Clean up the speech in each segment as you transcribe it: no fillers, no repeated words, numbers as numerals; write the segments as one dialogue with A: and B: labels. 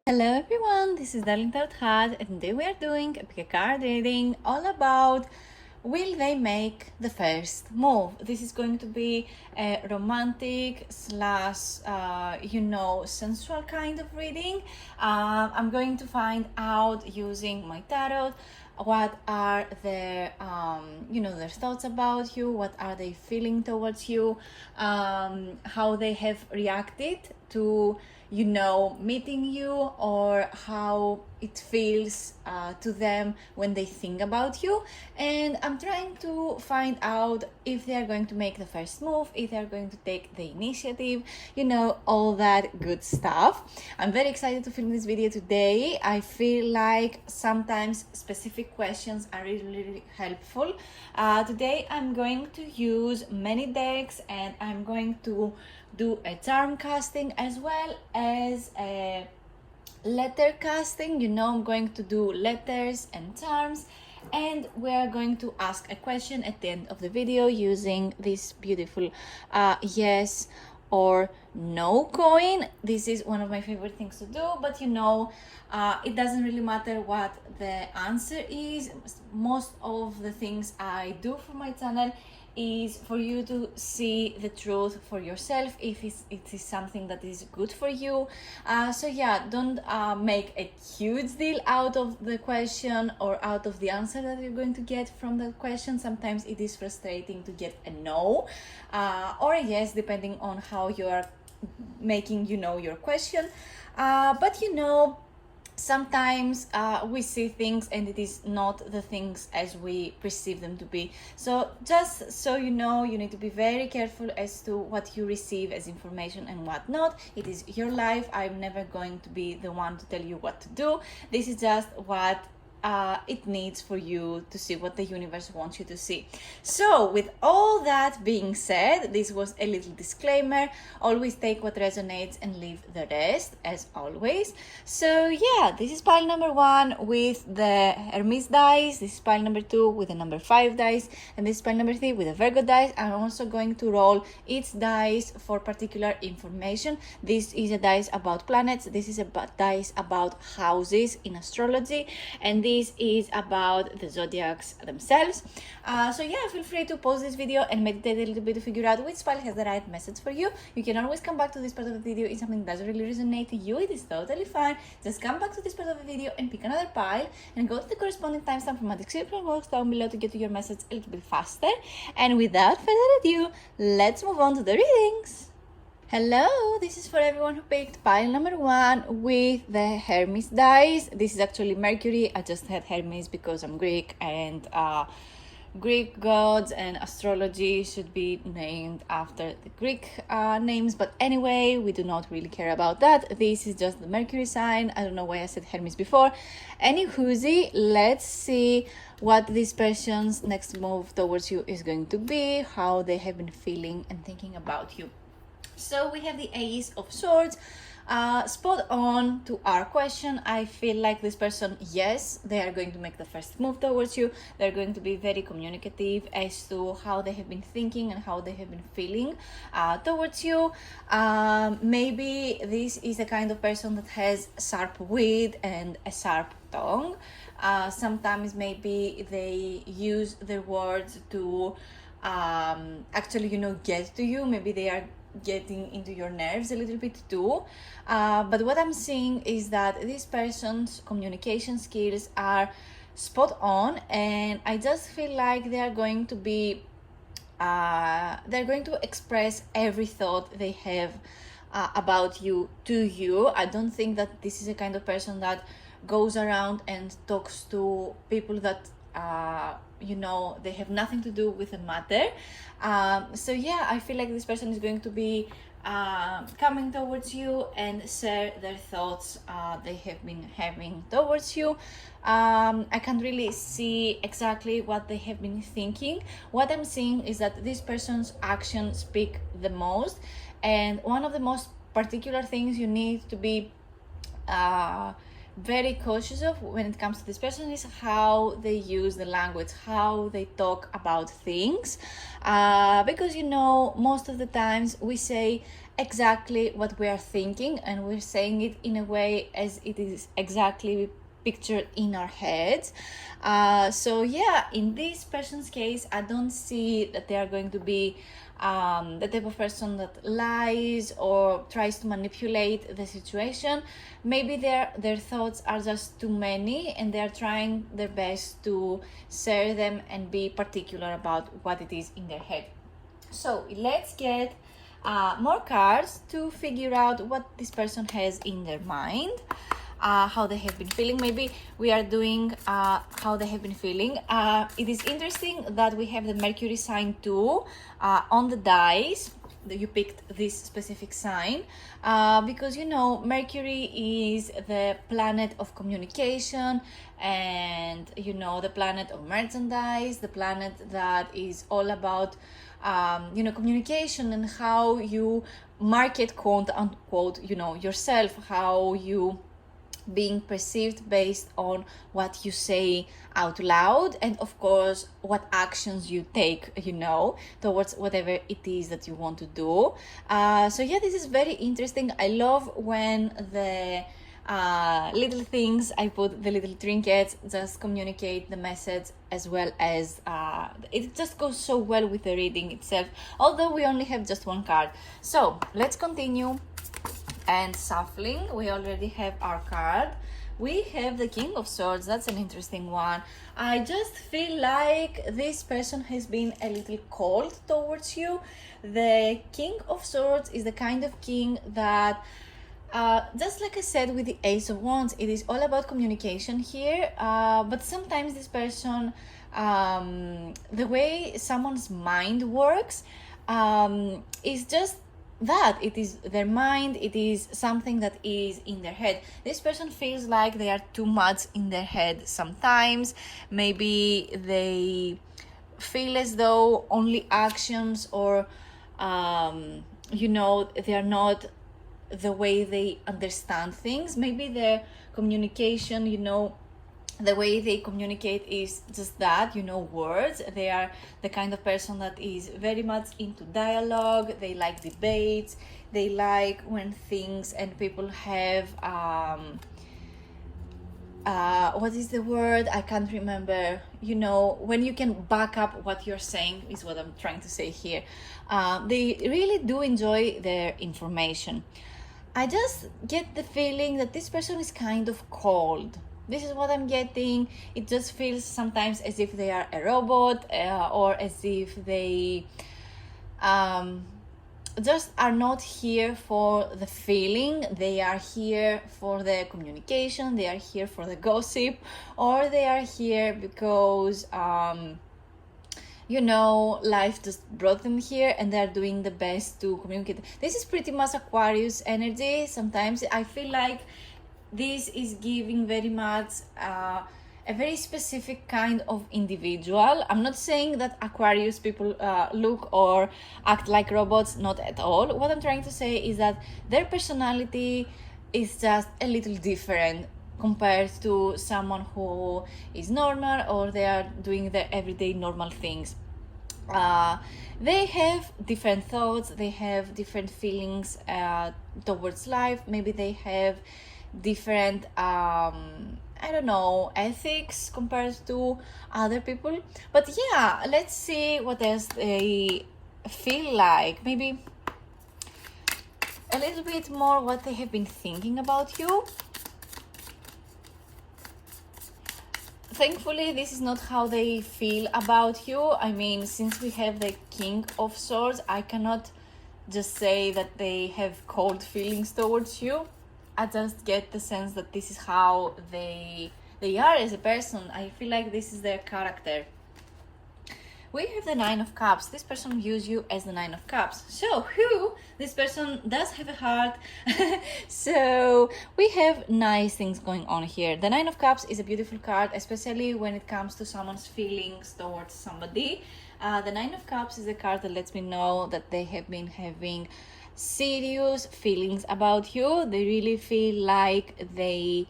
A: Hello everyone, this is Untitled Chapter, and today we are doing a pick a card reading all about will they make the first move. This is going to be a romantic slash sensual kind of reading. I'm going to find out using my tarot what are their their thoughts about you, what are they feeling towards you, how they have reacted to meeting you, or how it feels to them when they think about you. And I'm trying to find out if they are going to make the first move, if they are going to take the initiative, all that good stuff. I'm very excited to film this video today. I feel like sometimes specific questions are really helpful. Today I'm going to use many decks, and I'm going to do a charm casting as well as a letter casting. I'm going to do letters and charms, and we are going to ask a question at the end of the video using this beautiful yes or no coin. This is one of my favorite things to do, but it doesn't really matter what the answer is. Most of the things I do for my channel is for you to see the truth for yourself, if it is something that is good for you. Don't make a huge deal out of the question or out of the answer that you're going to get from the question. Sometimes it is frustrating to get a no or a yes, depending on how you are making your question. Sometimes we see things and it is not the things as we perceive them to be. So just so you need to be very careful as to what you receive as information and what not. It is your life. I'm never going to be the one to tell you what to do. This is just what it needs for you to see, what the universe wants you to see. So with all that being said, this was a little disclaimer. Always take what resonates and leave the rest, as always. So this is pile number 1 with the Hermes dice. This is pile number 2 with the number 5 dice, and this is pile number 3 with the Virgo dice. I'm also going to roll each dice for particular information. This is a dice about planets, this is a dice about houses in astrology, and this is about the zodiacs themselves. Feel free to pause this video and meditate a little bit to figure out which pile has the right message for you. You can always come back to this part of the video if something doesn't really resonate to you. It is totally fine. Just come back to this part of the video and pick another pile and go to the corresponding timestamp from my description box down below to get to your message a little bit faster. And without further ado, let's move on to the readings. Hello, this is for everyone who picked pile number 1 with the Hermes dice. This is actually Mercury. I just had Hermes because I'm Greek, and Greek gods and astrology should be named after the Greek names. But anyway, we do not really care about that. This is just the Mercury sign. I don't know why I said Hermes before. Anywhoosie, let's see what this person's next move towards you is going to be, how they have been feeling and thinking about you. So we have the Ace of Swords, spot on to our question. I feel like this person, yes, they are going to make the first move towards you. They're going to be very communicative as to how they have been thinking and how they have been feeling towards you. Maybe this is a kind of person that has sharp wit and a sharp tongue. Sometimes maybe they use their words to get to you. Maybe they are getting into your nerves a little bit too, but what I'm seeing is that this person's communication skills are spot on, and I just feel like they are going to be they're going to express every thought they have about you to you. I don't think that this is a kind of person that goes around and talks to people that they have nothing to do with the matter. I feel like this person is going to be coming towards you and share their thoughts they have been having towards you. I can't really see exactly what they have been thinking. What I'm seeing is that this person's actions speak the most, and one of the most particular things you need to be very cautious of when it comes to this person is how they use the language, how they talk about things, because most of the times we say exactly what we are thinking, and we're saying it in a way as it is exactly pictured in our heads. So yeah, in this person's case, I don't see that they are going to be the type of person that lies or tries to manipulate the situation. Maybe their thoughts are just too many, and they are trying their best to share them and be particular about what it is in their head. So let's get more cards to figure out what this person has in their mind, how they have been feeling. Maybe we are doing how they have been feeling. It is interesting that we have the Mercury sign too on the dice. You picked this specific sign because Mercury is the planet of communication, and the planet of merchandise, the planet that is all about communication and how you market, quote unquote, yourself, how you being perceived based on what you say out loud, and of course what actions you take towards whatever it is that you want to do. So yeah, this is very interesting. I love when the little things I put, the little trinkets, just communicate the message, as well as it just goes so well with the reading itself, although we only have just one card. So let's continue and shuffling. We already have our card. We have the King of Swords. That's an interesting one. I just feel like this person has been a little cold towards you. The King of Swords is the kind of king that just like I said with the Ace of Wands, it is all about communication here, but sometimes this person, the way someone's mind works, is just that it is their mind, it is something that is in their head. This person feels like they are too much in their head sometimes. Maybe they feel as though only actions or they are not the way they understand things. Maybe their communication, the way they communicate is just that, words. They are the kind of person that is very much into dialogue. They like debates. They like when things and people have what is the word? I can't remember. When you can back up what you're saying is what I'm trying to say here. They really do enjoy their information. I just get the feeling that this person is kind of cold. This is what I'm getting. It just feels sometimes as if they are a robot, or as if they just are not here for the feeling. They are here for the communication. They are here for the gossip, or they are here because life just brought them here and they're doing the best to communicate. This is pretty much Aquarius energy. Sometimes I feel like this is giving very much a very specific kind of individual. I'm not saying that Aquarius people look or act like robots, not at all. What I'm trying to say is that their personality is just a little different compared to someone who is normal, or they are doing their everyday normal things. They have different thoughts, they have different feelings towards life. Maybe they have different ethics compared to other people. But yeah, let's see what else they feel like. Maybe a little bit more what they have been thinking about you. Thankfully, this is not how they feel about you. I mean, since we have the King of Swords, I cannot just say that they have cold feelings towards you. I just get the sense that this is how they are as a person. I feel like this is their character. We have the Nine of Cups. This person views you as the Nine of Cups. So, this person does have a heart. So, we have nice things going on here. The Nine of Cups is a beautiful card, especially when it comes to someone's feelings towards somebody. The Nine of Cups is a card that lets me know that they have been having serious feelings about you. They really feel like they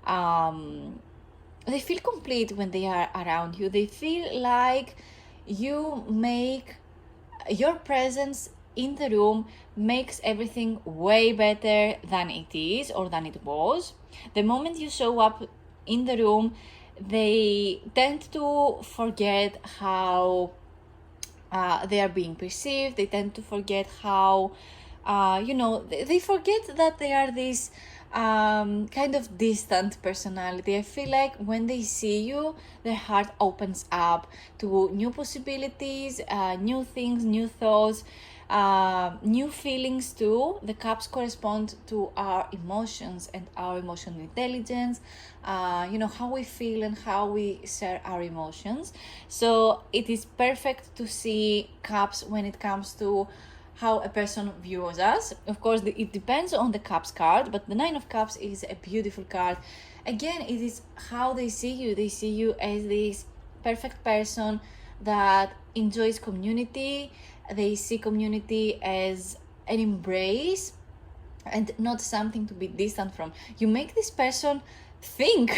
A: they feel complete when they are around you. They feel like you make your presence in the room makes everything way better than it is or than it was. The moment you show up in the room, they tend to forget how they are being perceived. They tend to forget how, they forget that they are this kind of distant personality. I feel like when they see you, their heart opens up to new possibilities, new things, new thoughts, new feelings too. The cups correspond to our emotions and our emotional intelligence, how we feel and how we share our emotions. So it is perfect to see cups when it comes to how a person views us. Of course, it depends on the cups card, but the Nine of Cups is a beautiful card. Again, it is how they see you. They see you as this perfect person that enjoys community. They see community as an embrace and not something to be distant from. You make this person think.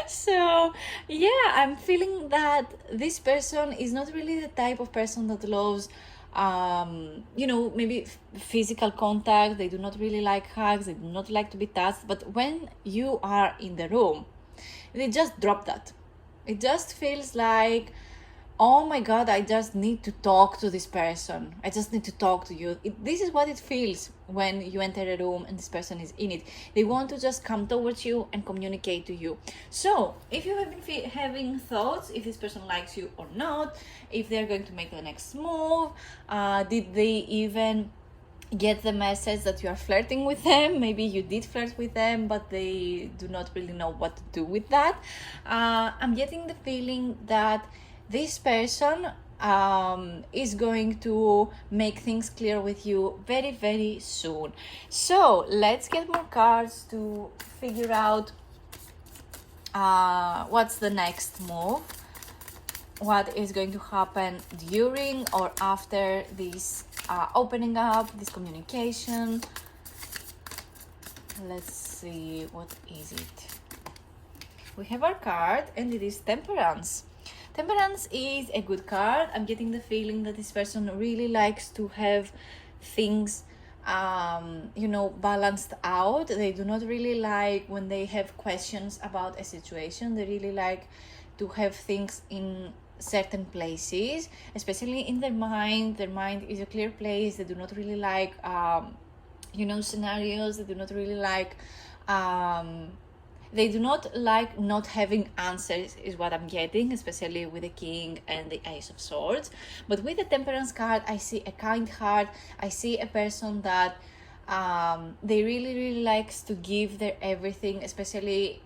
A: So yeah, I'm feeling that this person is not really the type of person that loves maybe physical contact. They do not really like hugs. They do not like to be touched. But when you are in the room, they just drop that. It just feels like, oh my God, I just need to talk to this person. I just need to talk to you. This is what it feels when you enter a room and this person is in it. They want to just come towards you and communicate to you. So if you have been having thoughts, if this person likes you or not, if they're going to make the next move, did they even get the message that you are flirting with them? Maybe you did flirt with them, but they do not really know what to do with that. I'm getting the feeling that this person is going to make things clear with you very, very soon. So let's get more cards to figure out what's the next move. What is going to happen during or after this opening up, this communication. Let's see, what is it? We have our card and it is Temperance. Temperance is a good card. I'm getting the feeling that this person really likes to have things, balanced out. They do not really like when they have questions about a situation. They really like to have things in certain places, especially in their mind. Their mind is a clear place. They do not really like, scenarios. They do not really like... They do not like not having answers, is what I'm getting, especially with the King and the Ace of Swords. But with the Temperance card, I see a kind heart. I see a person that they really, really likes to give their everything, especially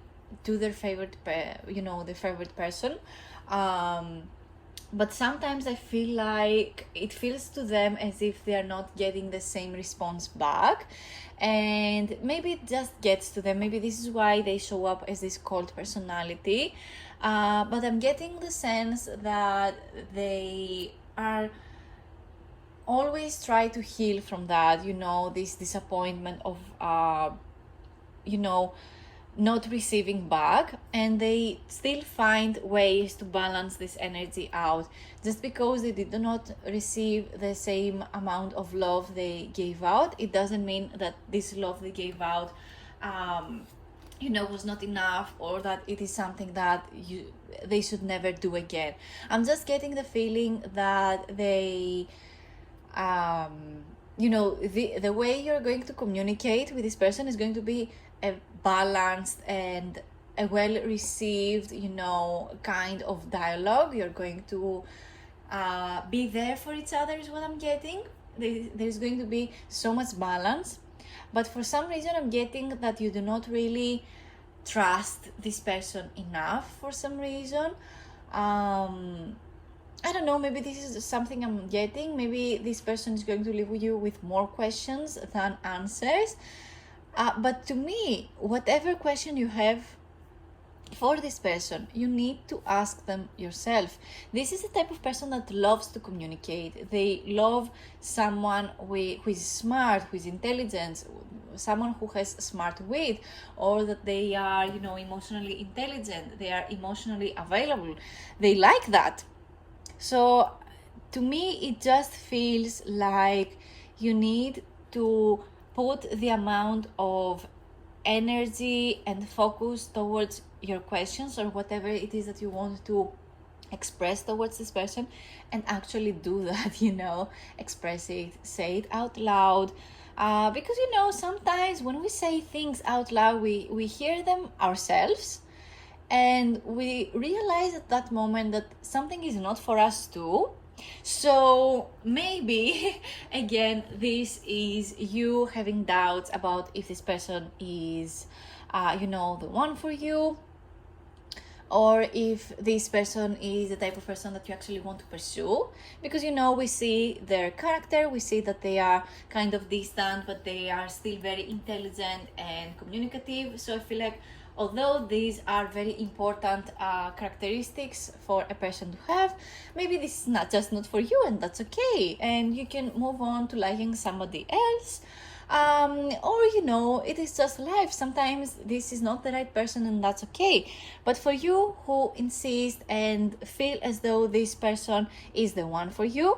A: to their favorite, their favorite person. But sometimes I feel like it feels to them as if they are not getting the same response back. And maybe it just gets to them. Maybe this is why they show up as this cold personality. But I'm getting the sense that they are always try to heal from that, this disappointment of, not receiving back, and they still find ways to balance this energy out. Just because they did not receive the same amount of love they gave out, it doesn't mean that this love they gave out was not enough, or that it is something that they should never do again. I'm just getting the feeling that they the way you're going to communicate with this person is going to be a balanced and a well-received, kind of dialogue. You're going to be there for each other, is what I'm getting. There's going to be so much balance. But for some reason, I'm getting that you do not really trust this person enough for some reason. I don't know, maybe this is something I'm getting. Maybe this person is going to leave you with more questions than answers. But to me, whatever question you have, for this person, you need to ask them yourself. This is the type of person that loves to communicate. They love someone who is smart, who is intelligent, someone who has smart wit, or that they are, emotionally intelligent, they are emotionally available. They like that. So to me, it just feels like you need to put the amount of energy and focus towards your questions or whatever it is that you want to express towards this person, and actually do that. Express it, say it out loud, because sometimes when we say things out loud, we hear them ourselves, and we realize at that moment that something is not for us too. So maybe again, this is you having doubts about if this person is the one for you, or if this person is the type of person that you actually want to pursue. Because we see their character, we see that they are kind of distant, but they are still very intelligent and communicative. So I feel like, although these are very important characteristics for a person to have, maybe this is not for you, and that's okay, and you can move on to liking somebody else. Or it is just life. Sometimes this is not the right person, and that's okay. But for you who insist and feel as though this person is the one for you,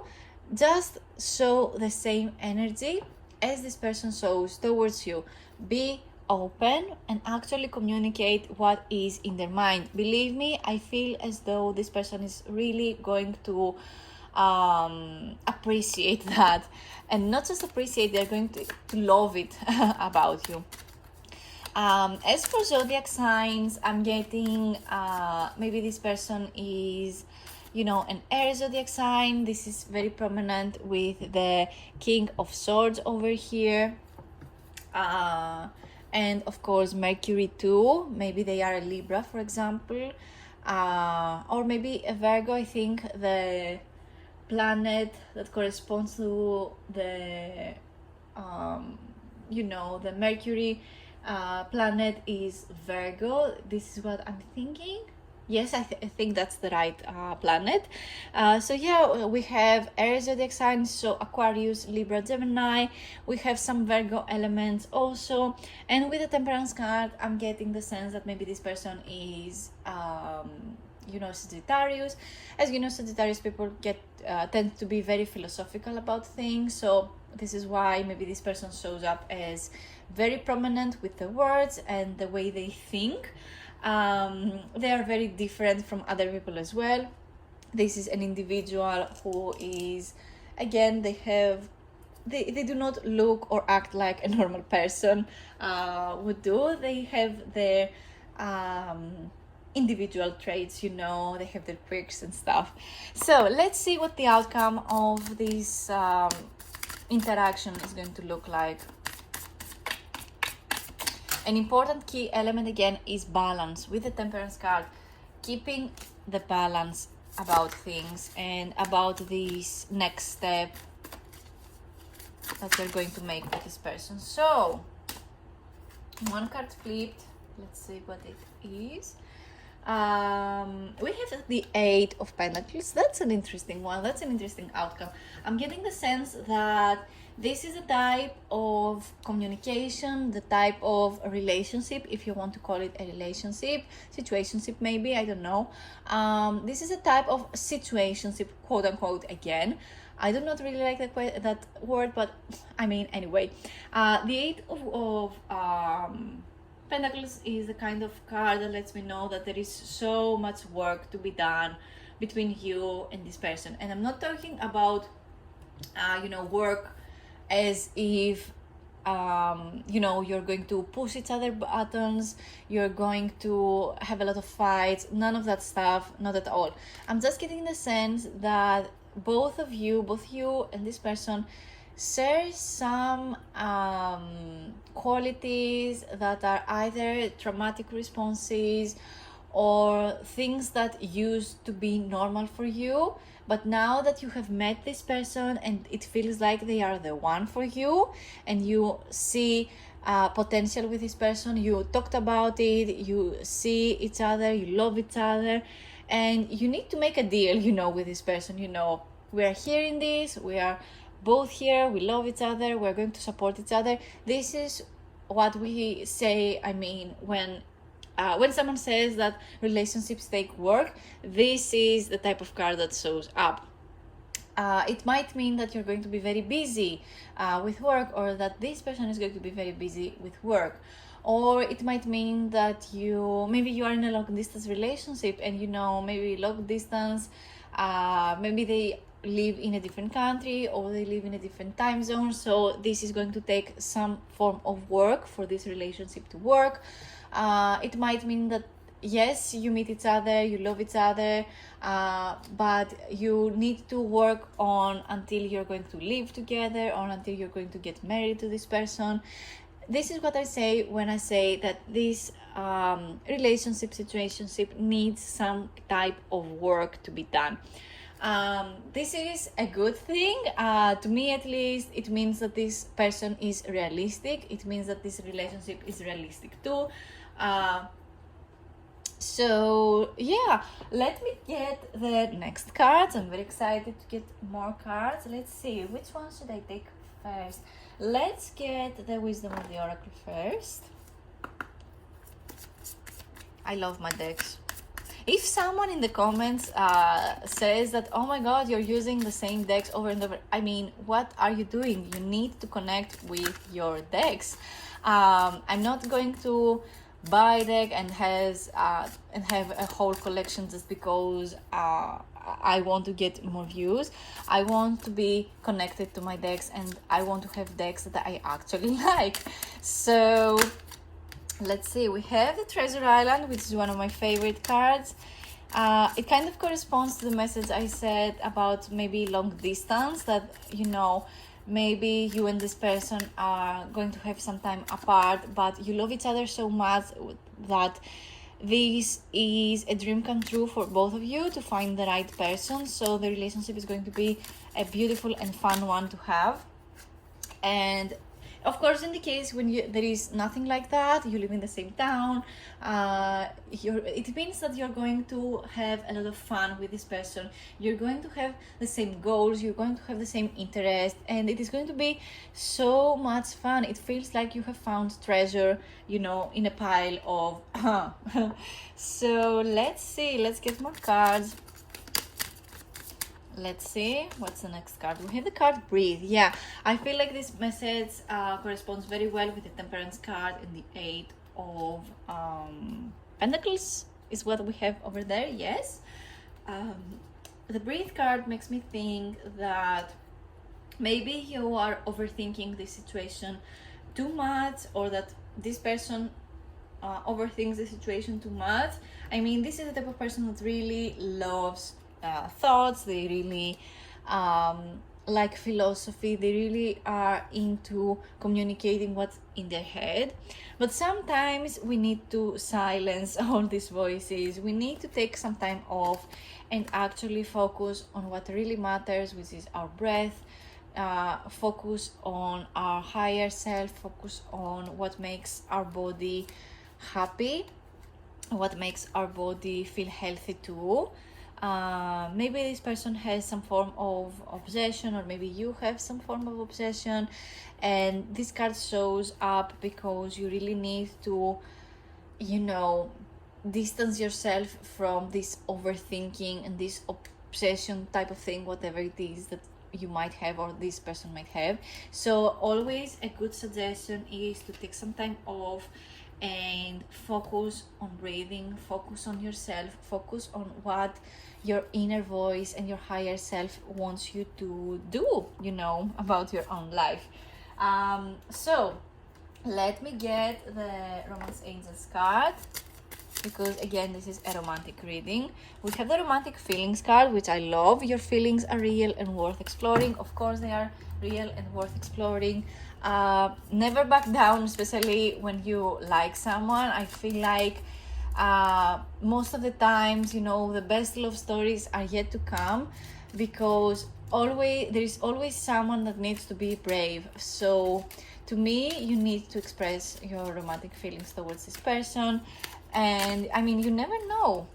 A: just show the same energy as this person shows towards you. Be open and actually communicate what is in their mind. Believe me, I feel as though this person is really going to appreciate that, and not just appreciate, they're going to love it about you. As for zodiac signs, I'm getting maybe this person is an air zodiac sign. This is very prominent with the King of Swords over here, and of course Mercury too. Maybe they are a Libra, for example, or maybe a Virgo. I think the planet that corresponds to the the Mercury planet is Virgo. This is what I'm thinking. Yes, I think that's the right planet. So yeah, we have air zodiac signs, so Aquarius, Libra, Gemini. We have some Virgo elements also, and with the Temperance card, I'm getting the sense that maybe this person is Sagittarius. As you know, Sagittarius people tend to be very philosophical about things, so this is why maybe this person shows up as very prominent with the words and the way they think. They are very different from other people as well. This is an individual who is, again, they do not look or act like a normal person would do. They have their individual traits, they have their quirks and stuff. So let's see what the outcome of this interaction is going to look like. An important key element again is balance with the Temperance card, keeping the balance about things and about this next step that you're going to make with this person. So one card flipped, let's see what it is. We have the Eight of Pentacles. That's an interesting one. That's an interesting outcome. I'm getting the sense that this is a type of communication, the type of relationship, if you want to call it a relationship, situationship maybe, I don't know. This is a type of situationship, quote unquote, again. I do not really like that word, but I mean, anyway. The Eight of Pentacles is the kind of card that lets me know that there is so much work to be done between you and this person. And I'm not talking about, work as if, you're going to push each other buttons, you're going to have a lot of fights, none of that stuff, not at all. I'm just getting the sense that both you and this person share some qualities that are either traumatic responses or things that used to be normal for you, but now that you have met this person and it feels like they are the one for you, and you see potential with this person. You talked about it, you see each other, you love each other, and you need to make a deal, with this person. We are here in this, we are both here, we love each other, we're going to support each other. This is what we say. When someone says that relationships take work, this is the type of card that shows up. It might mean that you're going to be very busy with work, or that this person is going to be very busy with work. Or it might mean that maybe you are in a long distance relationship, and maybe long distance, maybe they live in a different country, or they live in a different time zone. So this is going to take some form of work for this relationship to work. It might mean that yes, you meet each other, you love each other, but you need to work on until you're going to live together, or until you're going to get married to this person. This is what I say when I say that this situationship needs some type of work to be done. This is a good thing. To me, at least, it means that this person is realistic. It means that this relationship is realistic too. So yeah, let me get the next cards. I'm very excited to get more cards. Let's see, which one should I take first? Let's get the Wisdom of the Oracle first. I love my decks. If someone in the comments says that, oh my god, you're using the same decks over and over, what are you doing? You need to connect with your decks. I'm not going to buy a deck and have a whole collection just because I want to get more views. I want to be connected to my decks, and I want to have decks that I actually like. So let's see, we have the Treasure Island, which is one of my favorite cards. It kind of corresponds to the message I said about maybe long distance, that maybe you and this person are going to have some time apart, but you love each other so much that this is a dream come true for both of you to find the right person. So the relationship is going to be a beautiful and fun one to have. And of course, in the case when there is nothing like that, you live in the same town, it means that you're going to have a lot of fun with this person. You're going to have the same goals, you're going to have the same interest, and it is going to be so much fun. It feels like you have found treasure, in a pile of... So let's see, let's get more cards. Let's see, what's the next card? We have the card Breathe. Yeah, I feel like this message corresponds very well with the Temperance card and the Eight of Pentacles is what we have over there, yes. The Breathe card makes me think that maybe you are overthinking this situation too much, or that this person overthinks the situation too much. This is the type of person that really loves thoughts. They really like philosophy. They really are into communicating what's in their head. But sometimes we need to silence all these voices. We need to take some time off and actually focus on what really matters, which is our breath. Focus on our higher self. Focus on what makes our body happy, what makes our body feel healthy too. Maybe this person has some form of obsession, or maybe you have some form of obsession, and this card shows up because you really need to, distance yourself from this overthinking and this obsession type of thing, whatever it is that you might have or this person might have. So always a good suggestion is to take some time off and focus on breathing, focus on yourself, focus on what your inner voice and your higher self wants you to do, about your own life. So let me get the Romance Angels card, because again, this is a romantic reading. We have the Romantic Feelings card, which I love. Your feelings are real and worth exploring. Of course, they are real and worth exploring. Never back down, especially when you like someone. I feel like most of the times, the best love stories are yet to come, because is always someone that needs to be brave. So to me, you need to express your romantic feelings towards this person. And I mean, you never know.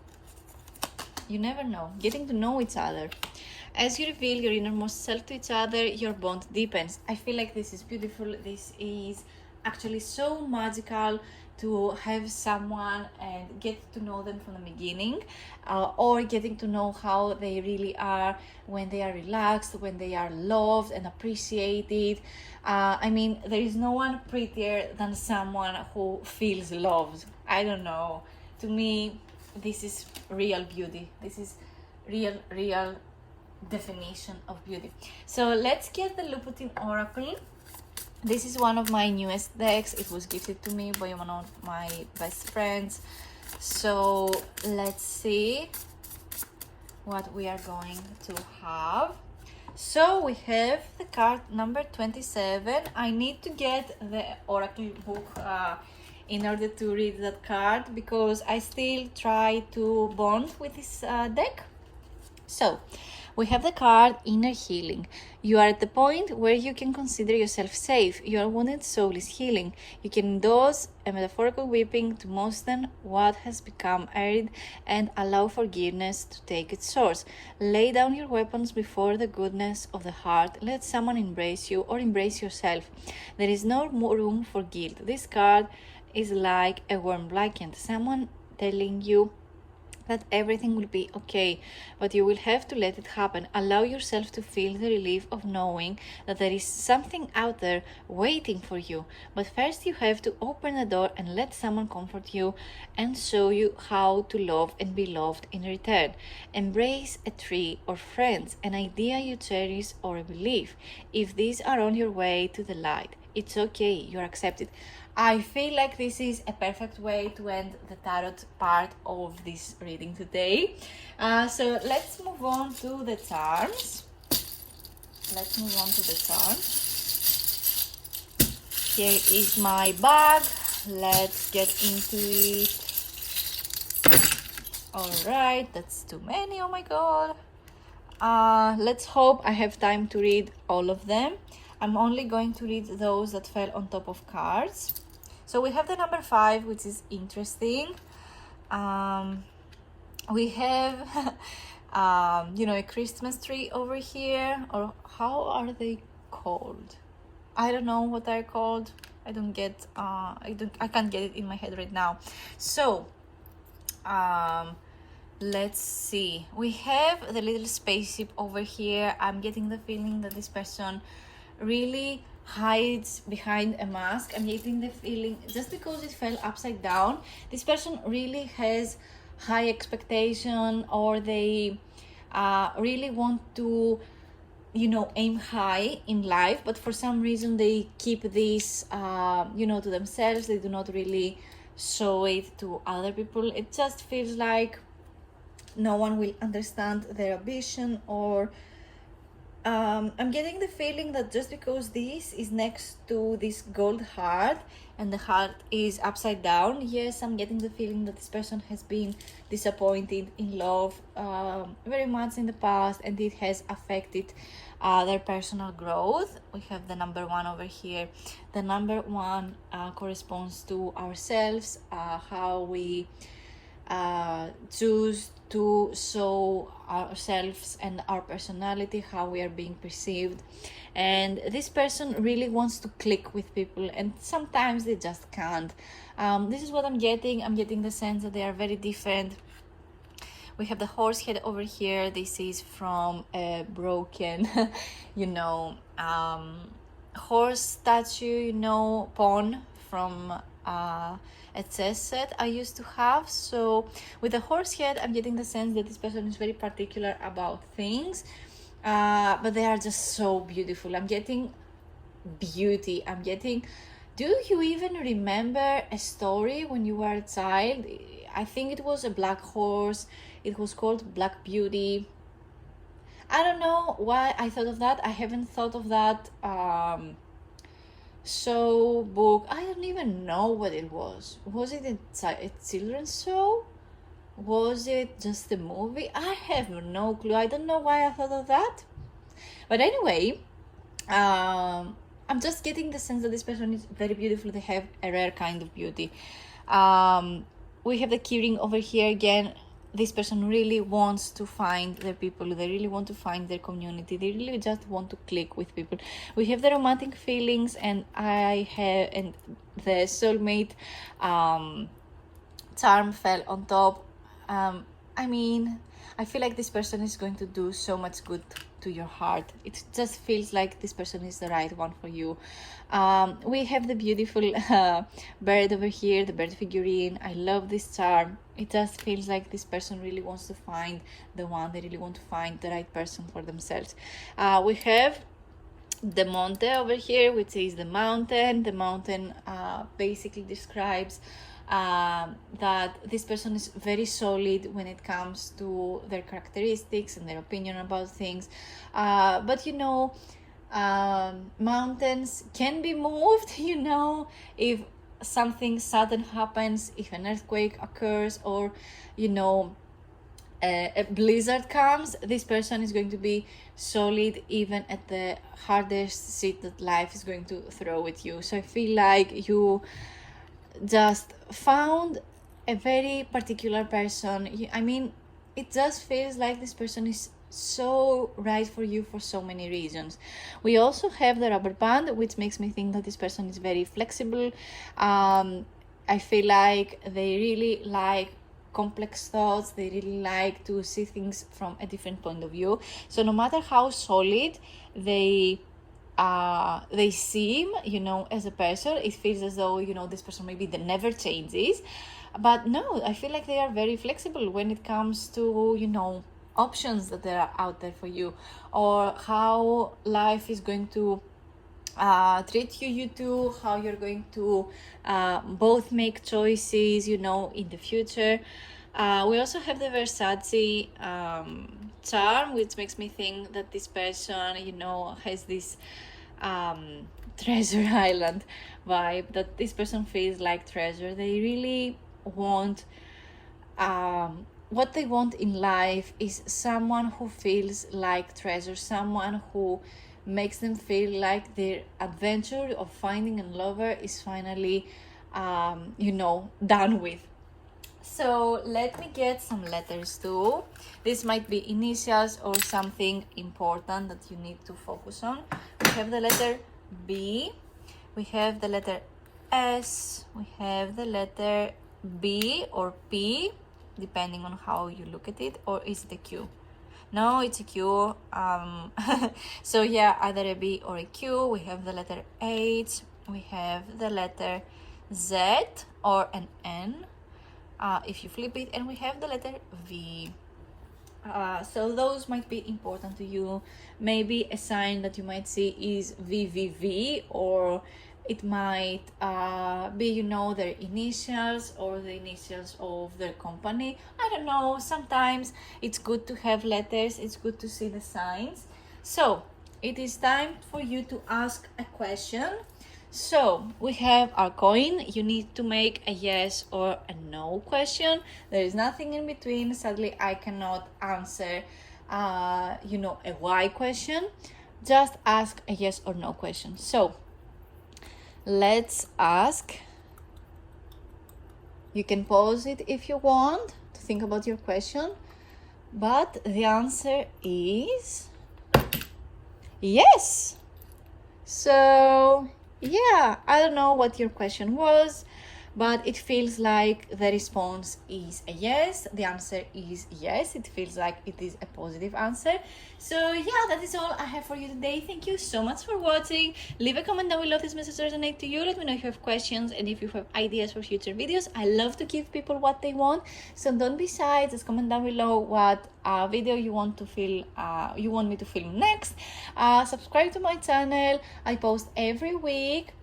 A: Getting to know each other. As you reveal your innermost self to each other, your bond deepens. I feel like this is beautiful. This is actually so magical, to have someone and get to know them from the beginning, or getting to know how they really are when they are relaxed, when they are loved and appreciated. I mean, there is no one prettier than someone who feels loved. I don't know. To me, this is real beauty. This is real definition of beauty. So let's get the Loputin Oracle. This is one of my newest decks. It was gifted to me by one of my best friends. So let's see what we are going to have. So we have the card number 27. I need to get the Oracle book in order to read that card, because I still try to bond with this deck. So we have the card Inner Healing. You are at the point where you can consider yourself safe. Your wounded soul is healing. You can endorse a metaphorical weeping to moisten what has become arid and allow forgiveness to take its source. Lay down your weapons before the goodness of the heart. Let someone embrace you or embrace yourself. There is no more room for guilt. This card is like a warm blanket. Someone telling you that everything will be okay, but you will have to let it happen. Allow yourself to feel the relief of knowing that there is something out there waiting for you. But first you have to open the door and let someone comfort you and show you how to love and be loved in return. Embrace a tree or friends, an idea you cherish or a belief. If these are on your way to the light, it's okay, you're accepted. I feel like this is a perfect way to end the tarot part of this reading today. So let's move on to the charms. Here is my bag. Let's get into it. Alright, that's too many, oh my god. Let's hope I have time to read all of them. I'm only going to read those that fell on top of cards. So we have the number 5, which is interesting. We have, a Christmas tree over here, or how are they called? I don't know what they're called. I can't get it in my head right now. So, let's see. We have the little spaceship over here. I'm getting the feeling that this person really hides behind a mask. I'm getting the feeling, just because it fell upside down, this person really has high expectation, or they really want to aim high in life, but for some reason they keep this to themselves. They do not really show it to other people. It just feels like no one will understand their ambition, or I'm getting the feeling that just because this is next to this gold heart and the heart is upside down, yes, I'm getting the feeling that this person has been disappointed in love very much in the past, and it has affected their personal growth. We have the number 1 over here. The number 1 corresponds to ourselves, how we choose to show ourselves and our personality, how we are being perceived. And this person really wants to click with people, and sometimes they just can't. This is what I'm getting. I'm getting the sense that they are very different. We have the horse head over here. This is from a broken horse statue, pawn from a chess set I used to have. So with the horse head, I'm getting the sense that this person is very particular about things, but they are just so beautiful. I'm getting beauty. Do you even remember a story when you were a child? I think it was a black horse. It was called Black Beauty. I don't know why I thought of that. I haven't thought of that show, book. I don't even know what it was. Was it a children's show? Was it just a movie? I have no clue. I don't know why I thought of that. But anyway, I'm just getting the sense that this person is very beautiful. They have a rare kind of beauty. We have the keyring over here again. This person really wants to find their people. They really want to find their community. They really just want to click with people. We have the romantic feelings, and the soulmate charm fell on top. I mean, I feel like this person is going to do so much good to your heart. It just feels like this person is the right one for you. We have the beautiful bird over here, the bird figurine. I love this charm. It just feels like this person really wants to find the one. They really want to find the right person for themselves. We have the monte over here, which is the mountain. The mountain basically describes that this person is very solid when it comes to their characteristics and their opinion about things. But you know, mountains can be moved, you know, if something sudden happens, if an earthquake occurs, or you know, a blizzard comes, this person is going to be solid even at the hardest shit that life is going to throw at you. So I feel like you just found a very particular person. I mean, it just feels like this person is so right for you for so many reasons. We also have the rubber band, which makes me think that this person is very flexible. I feel like they really like complex thoughts. They really like to see things from a different point of view. So no matter how solid they seem, you know, as a person, it feels as though, you know, this person maybe that never changes. But no, I feel like they are very flexible when it comes to, you know, options that are out there for you, or how life is going to treat you two, how you're going to both make choices, you know, in the future. We also have the Versace charm, which makes me think that this person, you know, has this treasure island vibe, that this person feels like treasure. They really want what they want in life is someone who feels like treasure, someone who makes them feel like their adventure of finding a lover is finally you know, done with. So let me get some letters too. This might be initials or something important that you need to focus on. We have the letter B, we have the letter S, we have the letter B or P, depending on how you look at it, or is it a Q? No, it's a Q. So yeah, either a B or a Q. We have the letter H, we have the letter Z or an N, if you flip it, and we have the letter V. So those might be important to you. Maybe a sign that you might see is VVV, or it might be, you know, their initials or the initials of their company. I don't know. Sometimes it's good to have letters. It's good to see the signs. So it is time for you to ask a question. So we have our coin. You need to make a yes or a no question. There is nothing in between. Sadly, I cannot answer, you know, a why question. Just ask a yes or no question. So let's ask. You can pause it if you want to think about your question, but the answer is yes. So yeah, I don't know what your question was, but it feels like the response is a yes. The answer is yes. It feels like it is a positive answer. So yeah, that is all I have for you today. Thank you so much for watching. Leave a comment down below if this message resonates to you. Let me know if you have questions and if you have ideas for future videos. I love to give people what they want, so don't be shy. Just comment down below what video you want to film, you want me to film next. Subscribe to my channel. I post every week.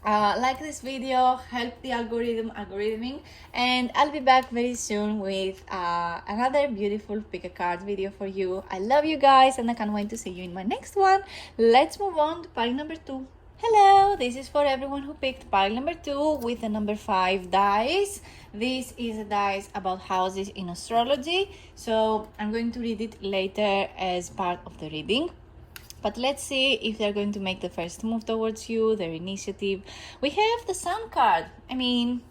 A: Like this video, help the algorithming, and I'll be back very soon with another beautiful pick a card video for you. I love you guys, and I can't wait to see you in my next one. Let's move on to pile number 2. Hello, this is for everyone who picked pile number 2 with the number 5 dice. This is a dice about houses in astrology, so I'm going to read it later as part of the reading. But let's see if they're going to make the first move towards you, their initiative. We have the Sun card. I mean,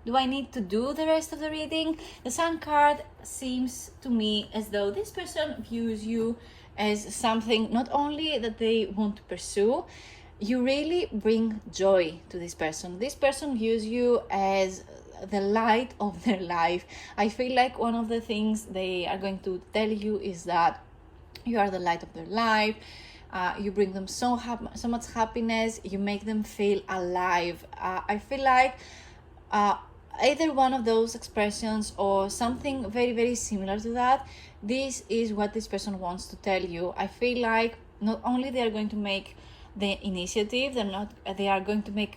A: do I need to do the rest of the reading? The Sun card seems to me as though this person views you as something not only that they want to pursue, you really bring joy to this person. This person views you as the light of their life. I feel like one of the things they are going to tell you is that you are the light of their life. You bring them so much happiness. You make them feel alive. I feel like either one of those expressions or something very, very similar to that, this is what this person wants to tell you. I feel like not only they are going to make the initiative, they are going to make,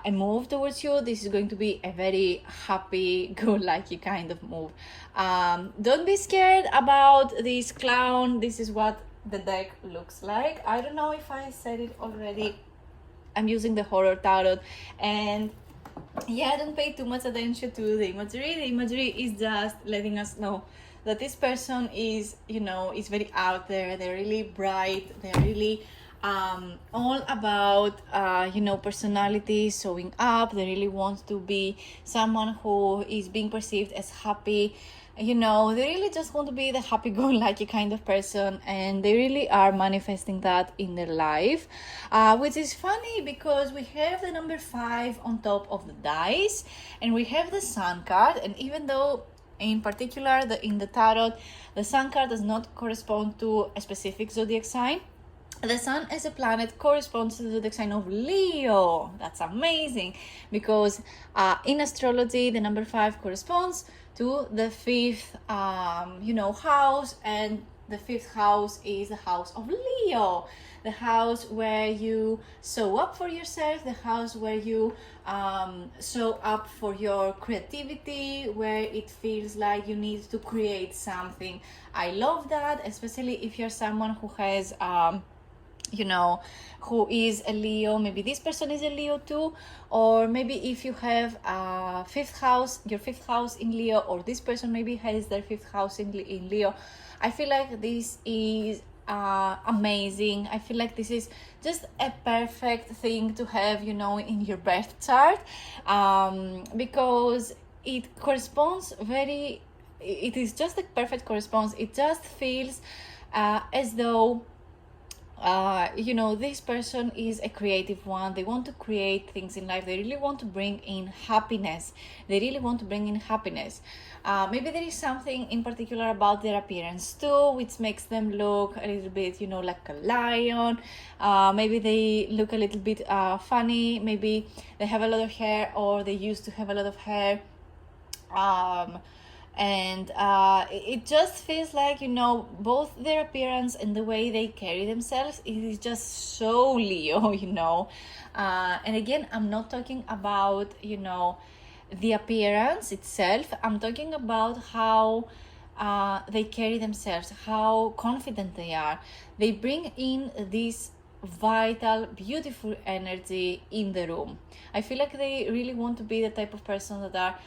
A: a move towards you. This is going to be a very happy, go-lucky kind of move. Don't be scared about this clown. This is what the deck looks like. I don't know if I said it already. I'm using the HorrorTarot, and yeah, don't pay too much attention to the imagery. The imagery is just letting us know that this person is, is very out there. They're really bright. They're really all about, personality, showing up. They really want to be someone who is being perceived as happy. They really just want to be the happy-go-lucky kind of person, and they really are manifesting that in their life, which is funny because we have the number 5 on top of the dice, and we have the Sun card, and even though in particular in the tarot, the Sun card does not correspond to a specific zodiac sign, the Sun as a planet corresponds to the zodiac sign of Leo. That's amazing, because in astrology, the number 5 corresponds to the 5th, house, and the 5th house is the house of Leo, the house where you show up for yourself, the house where you show up for your creativity, where it feels like you need to create something. I love that, especially if you're someone who has who is a Leo. Maybe this person is a Leo too, or maybe if you have your 5th house in Leo, or this person maybe has their 5th house in Leo. I feel like this is amazing. I feel like this is just a perfect thing to have, in your birth chart, because it corresponds it is just a perfect corresponse. It just feels as though this person is a creative one. They want to create things in life. They really want to bring in happiness. Maybe there is something in particular about their appearance too, which makes them look a little bit, like a lion. Maybe they look a little bit funny. Maybe they have a lot of hair, or they used to have a lot of hair. And it just feels like, both their appearance and the way they carry themselves, it is just so Leo, and again, I'm not talking about, the appearance itself. I'm talking about how they carry themselves, how confident they are. They bring in this vital, beautiful energy in the room. I feel like they really want to be the type of person that are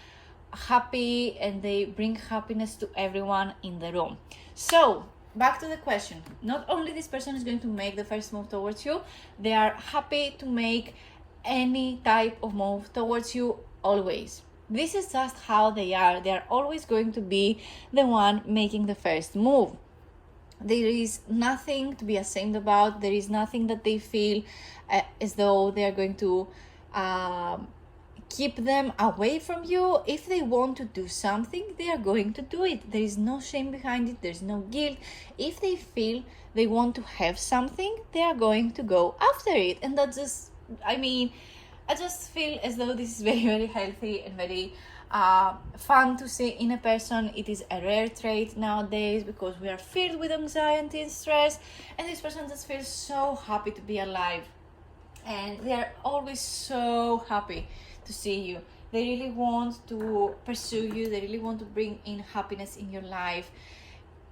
A: happy, and they bring happiness to everyone in the room. So back to the question, not only this person is going to make the first move towards you, they are happy to make any type of move towards you always. This is just how they are. They are always going to be the one making the first move. There is nothing to be ashamed about. There is nothing that they feel as though they are going to keep them away from you. If they want to do something, they are going to do it. There is no shame behind it. There's no guilt. If they feel they want to have something, they are going to go after it. And that just, I just feel as though this is very, very healthy and very fun to see in a person. It is a rare trait nowadays because we are filled with anxiety and stress, and this person just feels so happy to be alive, and they are always so happy to see you. They really want to pursue you. They really want to bring in happiness in your life.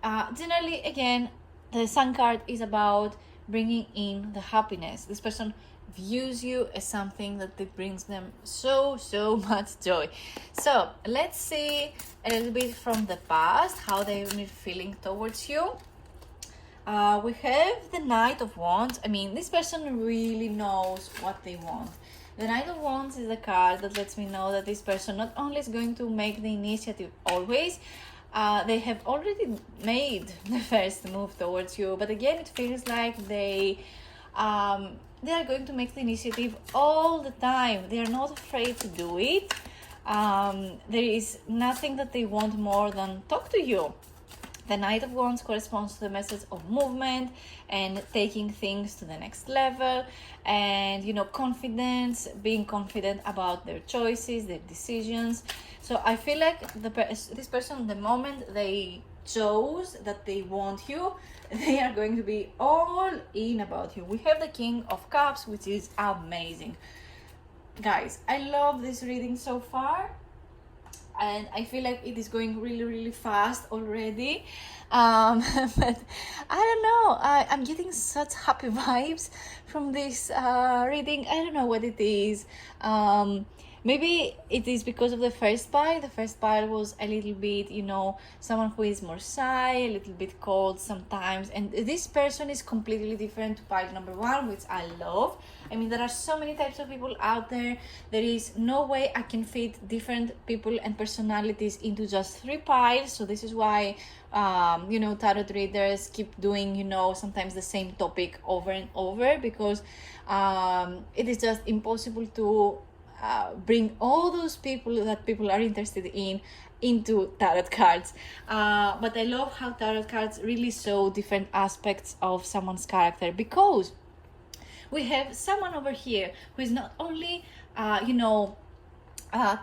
A: Generally, again, the Sun card is about bringing in the happiness. This person views you as something that brings them so much joy. So let's see a little bit from the past how they've been feeling towards you. We have the Knight of Wands. I mean, this person really knows what they want. The Knight of Wands is a card that lets me know that this person not only is going to make the initiative always, they have already made the first move towards you, but again, it feels like they are going to make the initiative all the time. They are not afraid to do it. There is nothing that they want more than talk to you. The Knight of Wands corresponds to the message of movement and taking things to the next level, and confidence, being confident about their choices, their decisions. So I feel like this person, the moment they chose that they want you, they are going to be all in about you. We have the King of Cups, which is amazing. Guys, I love this reading so far, and I feel like it is going really, really fast already. But I don't know, I'm getting such happy vibes from this reading. I don't know what it is. Maybe it is because of the first pile. The first pile was a little bit, someone who is more shy, a little bit cold sometimes. And this person is completely different to pile number 1, which I love. I mean, there are so many types of people out there. There is no way I can fit different people and personalities into just 3 piles. So this is why, tarot readers keep doing, sometimes the same topic over and over, because it is just impossible to bring all those people that people are interested in into tarot cards. But I love how tarot cards really show different aspects of someone's character, because we have someone over here who is not only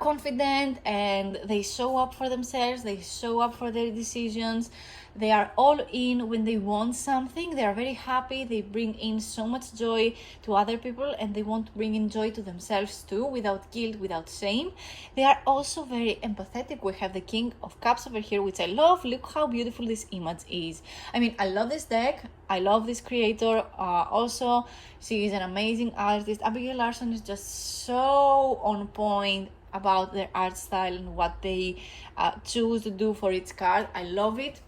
A: confident, and they show up for themselves, they show up for their decisions, they are all in when they want something, they are very happy, they bring in so much joy to other people, and they want to bring in joy to themselves too, without guilt, without shame. They are also very empathetic. We have the King of Cups over here, which I love. Look how beautiful this image is. I mean, I love this deck, I love this creator. Also, she is an amazing artist. Abigail Larson is just so on point about their art style and what they choose to do for each card. I love it.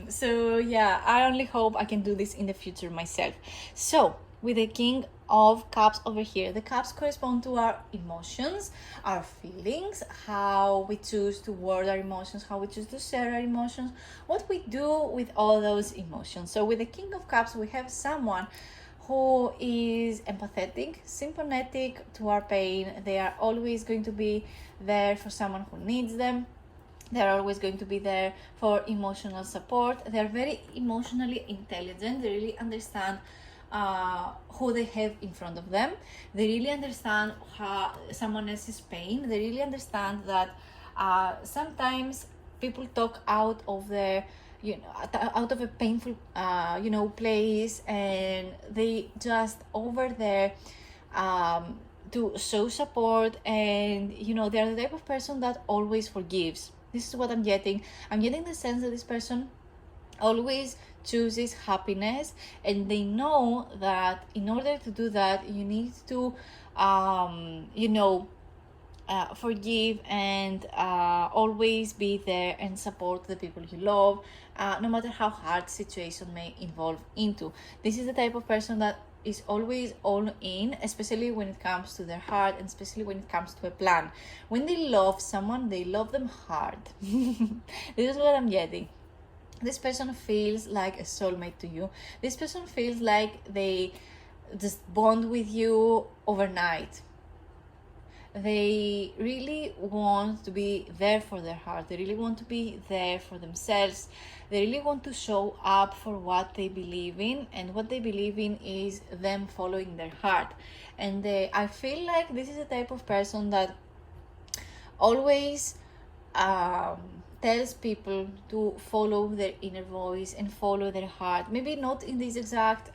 A: So yeah, I only hope I can do this in the future myself. So with the King of Cups over here, the cups correspond to our emotions, our feelings, how we choose to word our emotions, how we choose to share our emotions, what we do with all those emotions. So with the King of Cups, we have someone who is empathetic, sympathetic to our pain. They are always going to be there for someone who needs them. They're always going to be there for emotional support. They're very emotionally intelligent. They really understand who they have in front of them. They really understand someone else's pain. They really understand that sometimes people talk out of their out of a painful place, and they just over there to show support, and they're the type of person that always forgives. This is what I'm getting. I'm getting the sense that this person always chooses happiness, and they know that in order to do that, you need to forgive and always be there and support the people you love, no matter how hard situation may involve into. This is the type of person that is always all in, especially when it comes to their heart, and especially when it comes to a plan. When they love someone, they love them hard. This is what I'm getting. This person feels like a soulmate to you. This person feels like they just bond with you overnight. They really want to be there for their heart. They really want to be there for themselves. They really want to show up for what they believe in, and what they believe in is them following their heart. And I feel like this is the type of person that always tells people to follow their inner voice and follow their heart. Maybe not in these exact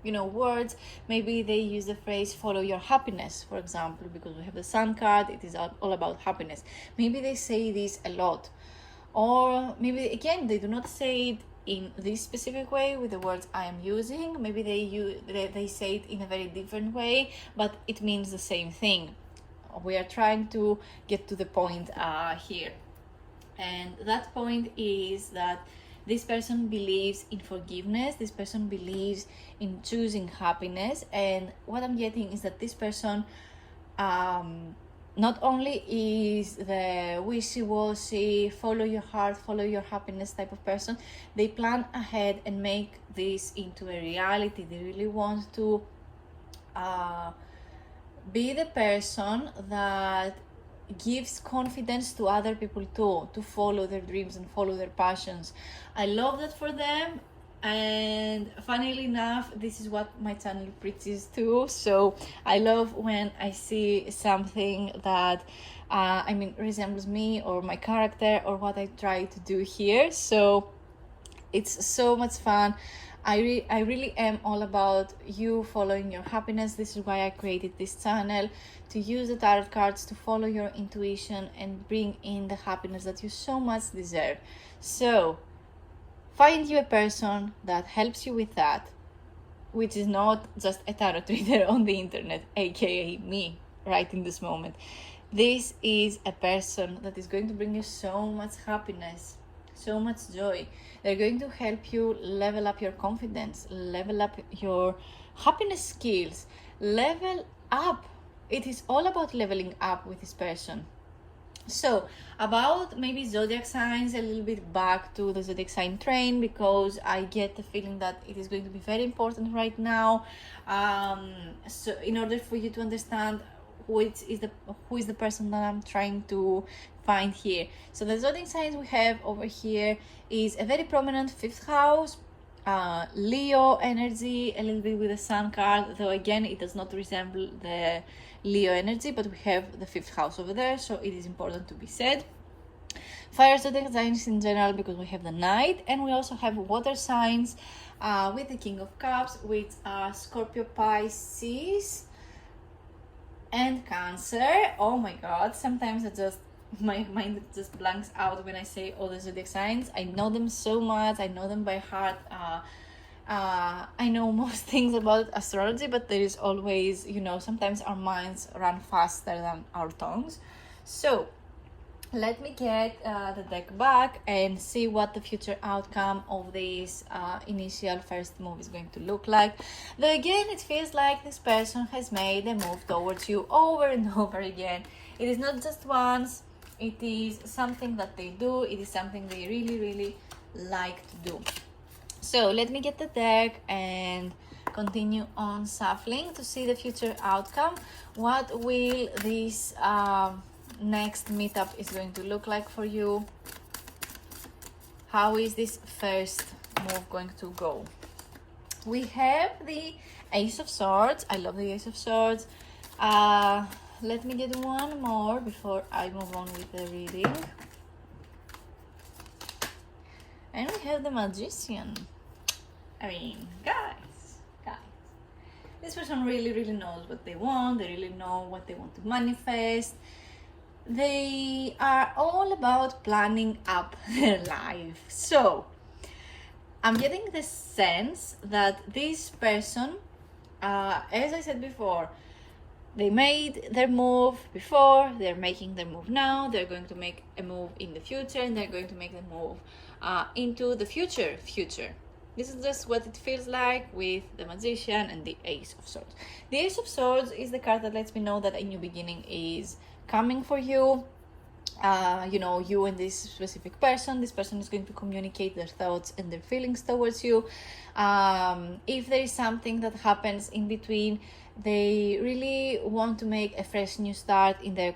A: words. Maybe they use the phrase follow your happiness, for example, because we have the Sun card. It is all about happiness. Maybe they say this a lot, or maybe again they do not say it in this specific way with the words I am using. Maybe they say it in a very different way, but it means the same thing. We are trying to get to the point here, and that point is that This person believes in forgiveness. This person believes in choosing happiness. And what I'm getting is that this person not only is the wishy-washy, follow your heart, follow your happiness type of person, they plan ahead and make this into a reality. They really want to be the person that gives confidence to other people too, to follow their dreams and follow their passions. I love that for them. And funnily enough, this is what my channel preaches too. So I love when I see something that resembles me or my character or what I try to do here. So it's so much fun. I really am all about you following your happiness. This is why I created this channel, to use the tarot cards to follow your intuition and bring in the happiness that you so much deserve. So find you a person that helps you with that, which is not just a tarot reader on the internet, aka me right in this moment. This is a person that is going to bring you so much happiness, so much joy. They're going to help you level up your confidence, level up your happiness skills, level up. It is all about leveling up with this person. So about maybe zodiac signs, a little bit back to the zodiac sign train, because I get the feeling that it is going to be very important right now. So in order for you to understand who is the person that I'm trying to find here. So the zodiac signs we have over here is a very prominent 5th house, Leo energy, a little bit with the Sun card, though again it does not resemble the Leo energy, but we have the 5th house over there, so it is important to be said. Fire zodiac signs in general, because we have the Knight, and we also have water signs with the King of Cups, which are Scorpio, Pisces, and Cancer. Oh my god, sometimes my mind just blanks out when I say all the zodiac signs. I know them so much, I know them by heart. I know most things about astrology, but there is always, sometimes our minds run faster than our tongues. So let me get the deck back and see what the future outcome of this initial first move is going to look like. Though again, it feels like this person has made a move towards you over and over again. It is not just once, it is something that they do, it is something they really, really like to do. So let me get the deck and continue on shuffling to see the future outcome. What will this next meetup is going to look like for you? How is this first move going to go? We have the Ace of Swords. I love the Ace of Swords. Let me get one more before I move on with the reading. And we have the Magician. Guys, this person really, really knows what they want. They really know what they want to manifest. They are all about planning up their life. So I'm getting the sense that this person, as I said before, they made their move before, they're making their move now, they're going to make a move in the future, and they're going to make the move into the future. This is just what it feels like with the Magician and the Ace of Swords. The Ace of Swords is the card that lets me know that a new beginning is coming for you. You and this specific person. This person is going to communicate their thoughts and their feelings towards you. If there is something that happens in between, they really want to make a fresh new start in their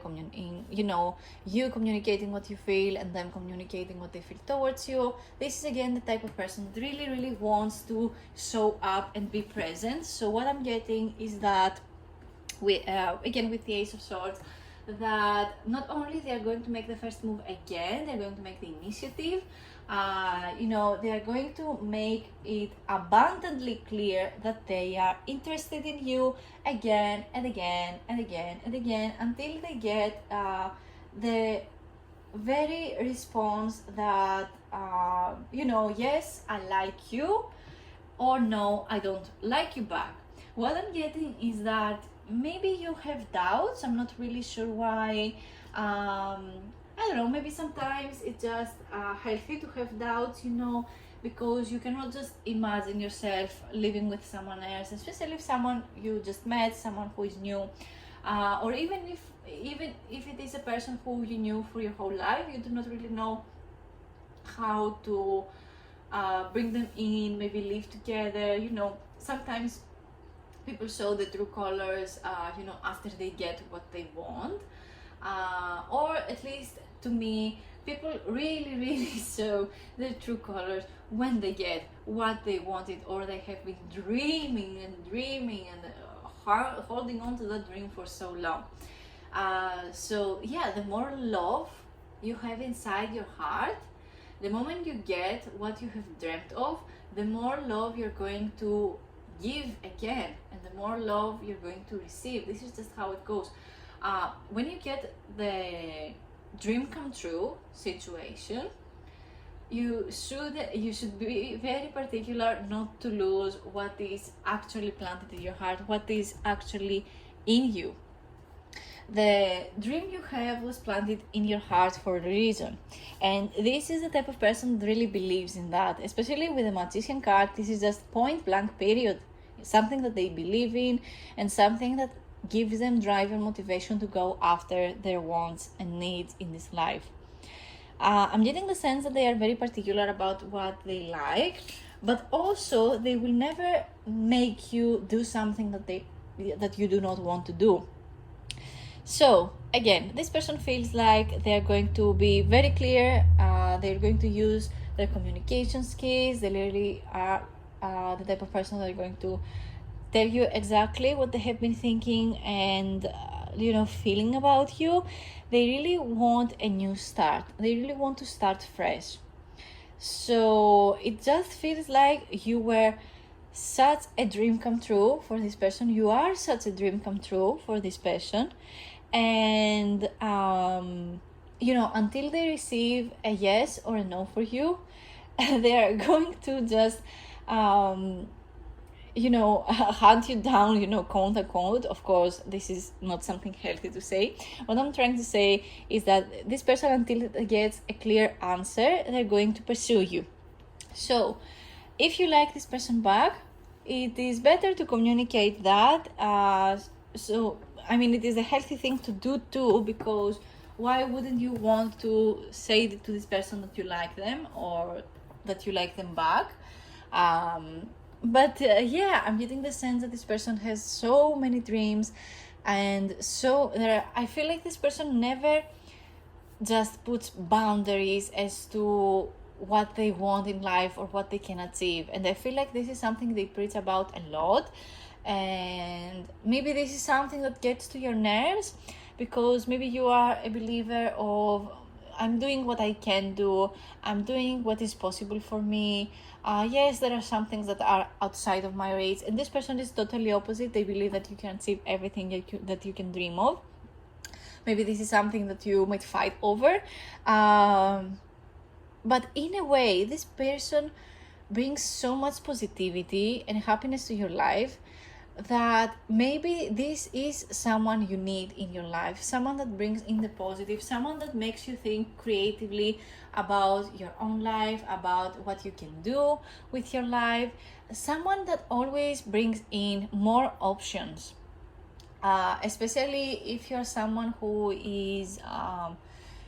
A: you communicating what you feel and them communicating what they feel towards you. This is again the type of person that really, really wants to show up and be present. So what I'm getting is that again with the Ace of Swords, that not only they are going to make the first move again, they're going to make the initiative. They are going to make it abundantly clear that they are interested in you again and again and again and again, until they get the very response that yes, I like you, or no, I don't like you back. What I'm getting is that maybe you have doubts. I'm not really sure why. I don't know, maybe sometimes it's just healthy to have doubts, because you cannot just imagine yourself living with someone else, especially if someone you just met, someone who is new, or even if it is a person who you knew for your whole life, you do not really know how to bring them in, maybe live together. Sometimes people show the true colors, after they get what they want, or at least to me, people really, really show their true colors when they get what they wanted, or they have been dreaming and holding on to that dream for so long. So yeah, the more love you have inside your heart, the moment you get what you have dreamt of, the more love you're going to give again, and the more love you're going to receive. This is just how it goes. When you get the dream come true situation, you should be very particular not to lose what is actually planted in your heart, what is actually in you. The dream you have was planted in your heart for a reason, and this is the type of person that really believes in that. Especially with the Magician card, this is just point blank period, something that they believe in, and something that gives them drive and motivation to go after their wants and needs in this life. I'm getting the sense that they are very particular about what they like, but also they will never make you do something that you do not want to do. So again, this person feels like they're going to be very clear, they're going to use their communication skills, they really are the type of person that are going to tell you exactly what they have been thinking and feeling about you. They really want a new start, they really want to start fresh. So it just feels like you were such a dream come true for this person, you are such a dream come true for this person, and until they receive a yes or a no for you, they are going to just hunt you down, quote unquote. Of course, this is not something healthy to say. What I'm trying to say is that this person, until it gets a clear answer, they're going to pursue you. So if you like this person back, it is better to communicate that. It is a healthy thing to do too, because why wouldn't you want to say to this person that you like them or that you like them back? But I'm getting the sense that this person has so many dreams, and I feel like this person never just puts boundaries as to what they want in life or what they can achieve. And I feel like this is something they preach about a lot, and maybe this is something that gets to your nerves, because maybe you are a believer of, I'm doing what I can do, I'm doing what is possible for me. Yes, there are some things that are outside of my reach, and this person is totally opposite. They believe that you can achieve everything that you can dream of. Maybe this is something that you might fight over, but in a way, this person brings so much positivity and happiness to your life that maybe this is someone you need in your life, someone that brings in the positive, someone that makes you think creatively about your own life, about what you can do with your life, someone that always brings in more options, especially if you're someone who is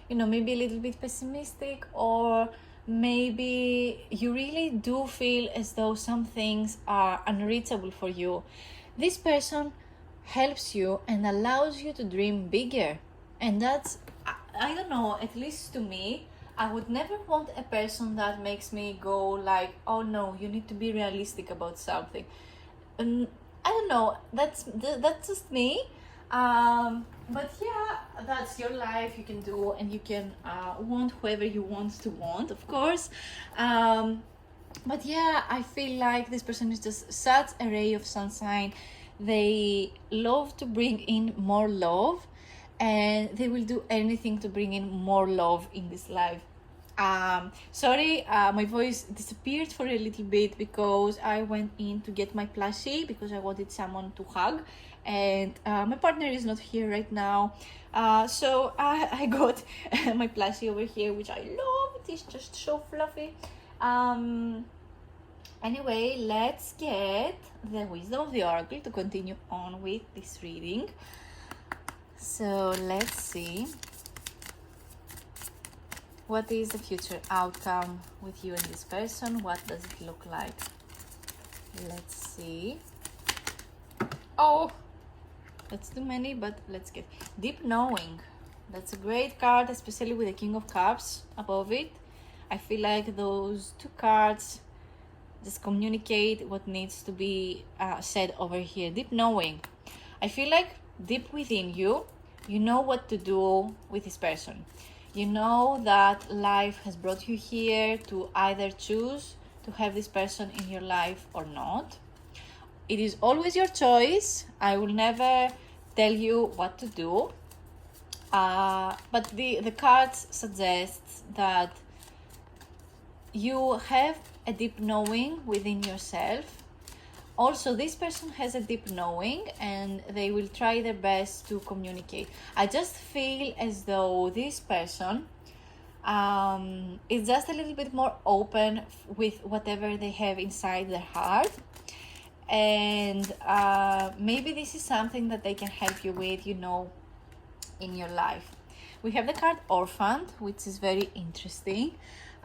A: maybe a little bit pessimistic, or maybe you really do feel as though some things are unreachable for you. This person helps you and allows you to dream bigger. And that's, I don't know, at least to me, I would never want a person that makes me go like, oh no, you need to be realistic about something. And I don't know, that's just me. But yeah, that's your life, you can do, and you can want whoever you want to want, of course. But yeah, I feel like this person is just such a ray of sunshine. They love to bring in more love, and they will do anything to bring in more love in this life. Sorry, my voice disappeared for a little bit because I went in to get my plushie because I wanted someone to hug, and my partner is not here right now. So I got my plushie over here, which I love. It is just so fluffy. Anyway, let's get the wisdom of the oracle to continue on with this reading. So let's see. What is the future outcome with you and this person? What does it look like? Let's see. Oh, that's too many, but let's get deep knowing. That's a great card, especially with the King of Cups above it. I feel like those two cards just communicate what needs to be said over here. Deep knowing. I feel like deep within you, you know what to do with this person. You know that life has brought you here to either choose to have this person in your life or not. It is always your choice. I will never tell you what to do. But the cards suggest that you have a deep knowing within yourself. Also, this person has a deep knowing and they will try their best to communicate. I just feel as though this person is just a little bit more open with whatever they have inside their heart. And maybe this is something that they can help you with, you know, in your life. We have the card Orphaned, which is very interesting.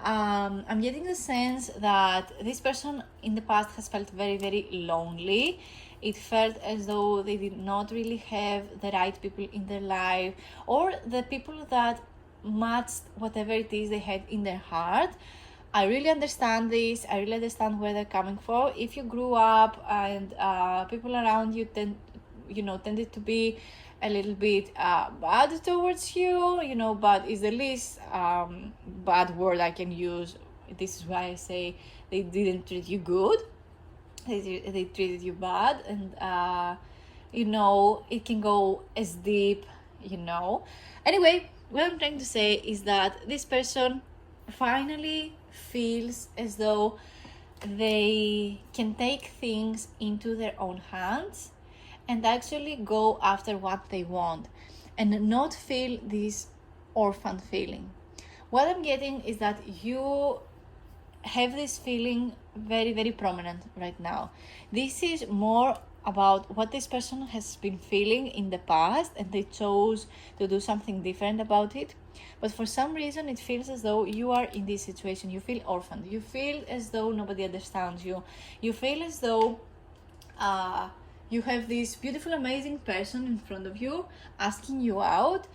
A: I'm getting the sense that this person in the past has felt very, very lonely. It felt as though they did not really have the right people in their life, or the people that matched whatever it is they had in their heart. I really understand this. I really understand where they're coming from. If you grew up and people around you tended to be a little bit bad towards you, you know, bad is the least bad word I can use. This is why I say they didn't treat you good. They treated you bad, and you know, it can go as deep, you know. Anyway, what I'm trying to say is that this person finally feels as though they can take things into their own hands and actually go after what they want and not feel this orphan feeling. What I'm getting is that you have this feeling very, very prominent right now. This is more about what this person has been feeling in the past and they chose to do something different about it. But for some reason, it feels as though you are in this situation. You feel orphaned. You feel as though nobody understands you. You feel as though you have this beautiful, amazing person in front of you asking you out,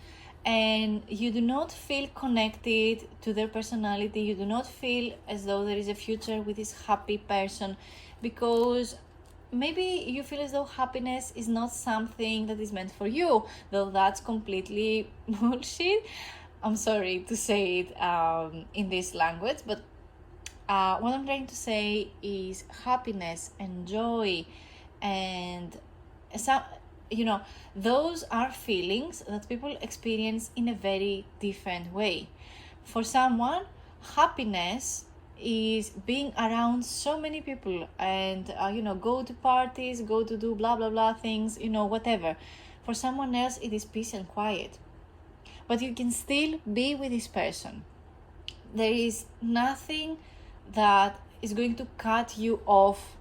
A: and you do not feel connected to their personality. You do not feel as though there is a future with this happy person, because maybe you feel as though happiness is not something that is meant for you, though that's completely bullshit. I'm sorry to say it in this language, but what I'm trying to say is happiness and joy and some, you know, those are feelings that people experience in a very different way. For someone, happiness is being around so many people and go to parties, go to do blah blah blah things, you know, whatever. For someone else, it is peace and quiet, but you can still be with this person. There is nothing that is going to cut you off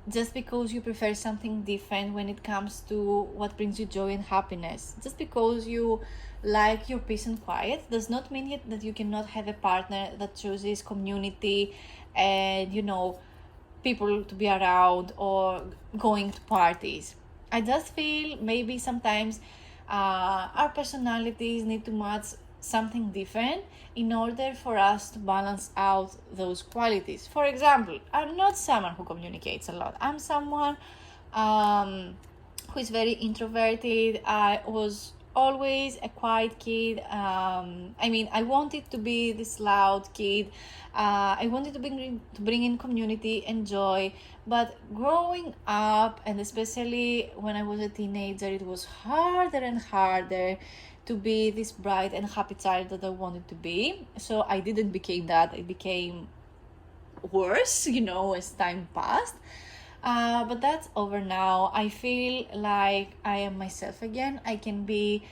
A: just because you prefer something different when it comes to what brings you joy and happiness. Just because you like your peace and quiet does not mean yet that you cannot have a partner that chooses community and, you know, people to be around or going to parties. I just feel maybe sometimes our personalities need to match something different in order for us to balance out those qualities. For example, I'm not someone who communicates a lot. I'm someone who is very introverted. I was always a quiet kid. I wanted to be this loud kid. I wanted to bring in community and joy. But growing up, and especially when I was a teenager, it was harder and harder to be this bright and happy child that I wanted to be. So I didn't become that. I became worse, as time passed. But that's over now. I feel like I am myself again. I can be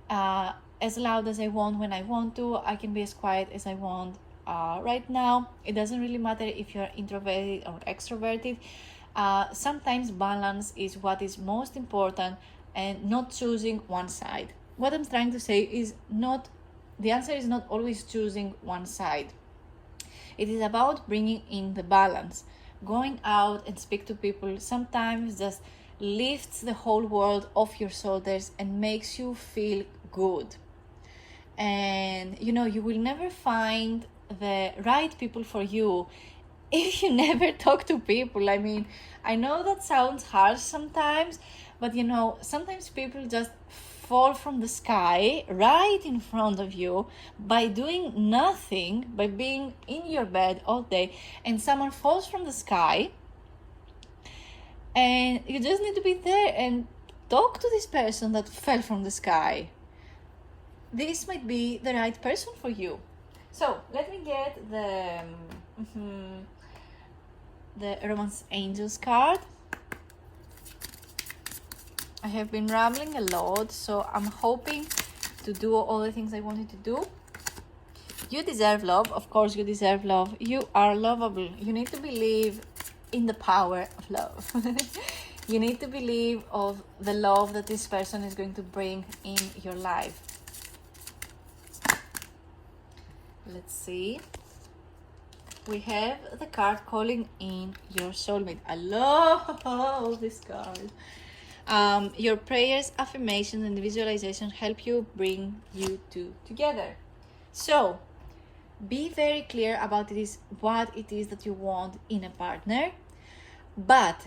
A: as loud as I want when I want to. I can be as quiet as I want right now. It doesn't really matter if you're introverted or extroverted. Sometimes balance is what is most important, and not choosing one side. What I'm trying to say is the answer is not always choosing one side. It is about bringing in the balance. Going out and speak to people sometimes just lifts the whole world off your shoulders and makes you feel good. And you will never find the right people for you if you never talk to people. I know that sounds harsh sometimes, but sometimes people just fall from the sky right in front of you by doing nothing, by being in your bed all day, and someone falls from the sky, and you just need to be there and talk to this person that fell from the sky. This might be the right person for you. So let me get the Romance Angels card. I have been rambling a lot, so I'm hoping to do all the things I wanted to do. You deserve love. Of course, you deserve love. You are lovable. You need to believe in the power of love. You need to believe of the love that this person is going to bring in your life. Let's see. We have the card calling in your soulmate. I love this card. Your prayers, affirmations, and visualization help you bring you two together. So, be very clear about what it is that you want in a partner, but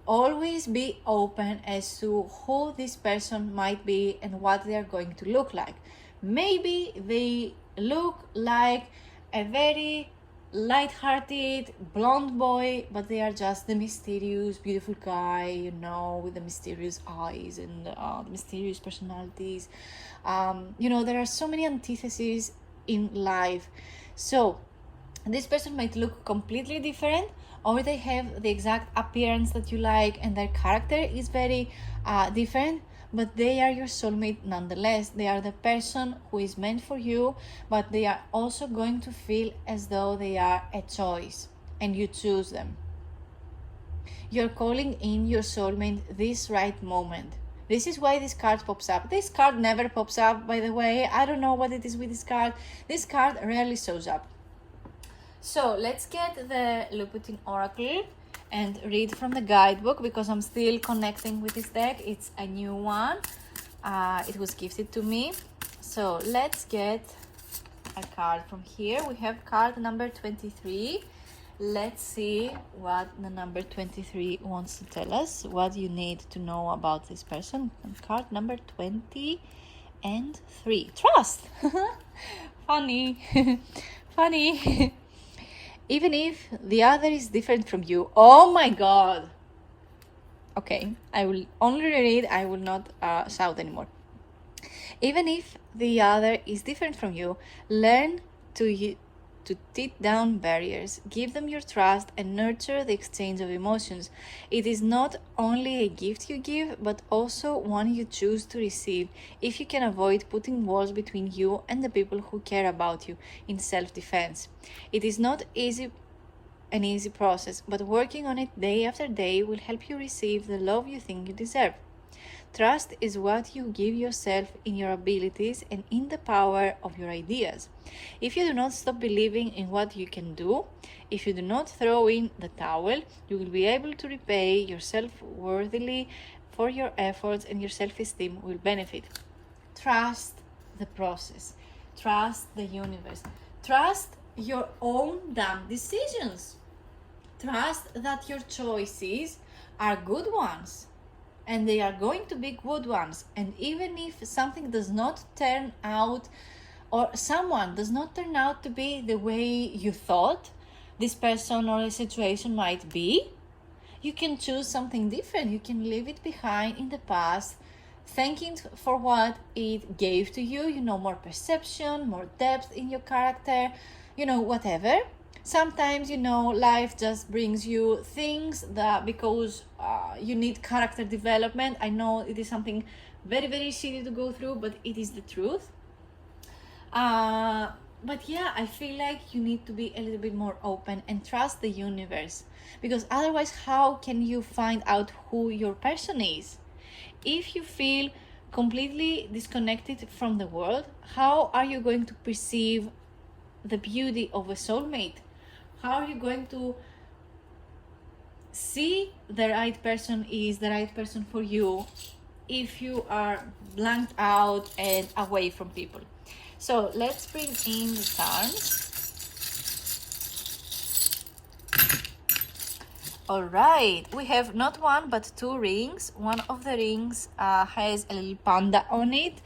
A: always be open as to who this person might be and what they are going to look like. Maybe they look like a very light-hearted blonde boy, but they are just the mysterious beautiful guy, with the mysterious eyes and the mysterious personalities. There are so many antitheses in life. So this person might look completely different, or they have the exact appearance that you like and their character is very different, but they are your soulmate nonetheless. They are the person who is meant for you, but they are also going to feel as though they are a choice and you choose them. You're calling in your soulmate this right moment. This is why this card pops up. This card never pops up, by the way. I don't know what it is with this card. This card rarely shows up. So let's get the Loputin Oracle and read from the guidebook, because I'm still connecting with this deck. It's a new one. It was gifted to me. So let's get a card from here. We have card number 23. Let's see what the number 23 wants to tell us, what you need to know about this person. And card number 20 and 3. Trust. Funny. Funny. Even if the other is different from you. Oh my god. Okay, I will only read, I will not shout anymore. Even if the other is different from you, learn to tear down barriers, give them your trust, and nurture the exchange of emotions. It is not only a gift you give, but also one you choose to receive, if you can avoid putting walls between you and the people who care about you in self-defense. It is not an easy process, but working on it day after day will help you receive the love you think you deserve. Trust is what you give yourself in your abilities and in the power of your ideas. If you do not stop believing in what you can do, if you do not throw in the towel, you will be able to repay yourself worthily for your efforts, and your self-esteem will benefit. Trust the process. Trust the universe. Trust your own damn decisions. Trust that your choices are good ones. and they are going to be good ones. And even if something does not turn out, or someone does not turn out to be the way you thought this person or a situation might be, you can choose something different. You can leave it behind in the past, thanking for what it gave to you, more perception, more depth in your character, whatever. Sometimes, life just brings you things that because you need character development. I know it is something very, very shitty to go through, but it is the truth. But yeah, I feel like you need to be a little bit more open and trust the universe, because otherwise, how can you find out who your person is? If you feel completely disconnected from the world, how are you going to perceive the beauty of a soulmate? How are you going to see the right person is the right person for you if you are blanked out and away from people? So let's bring in the charms. All right, we have not one but two rings. One of the rings has a little panda on it,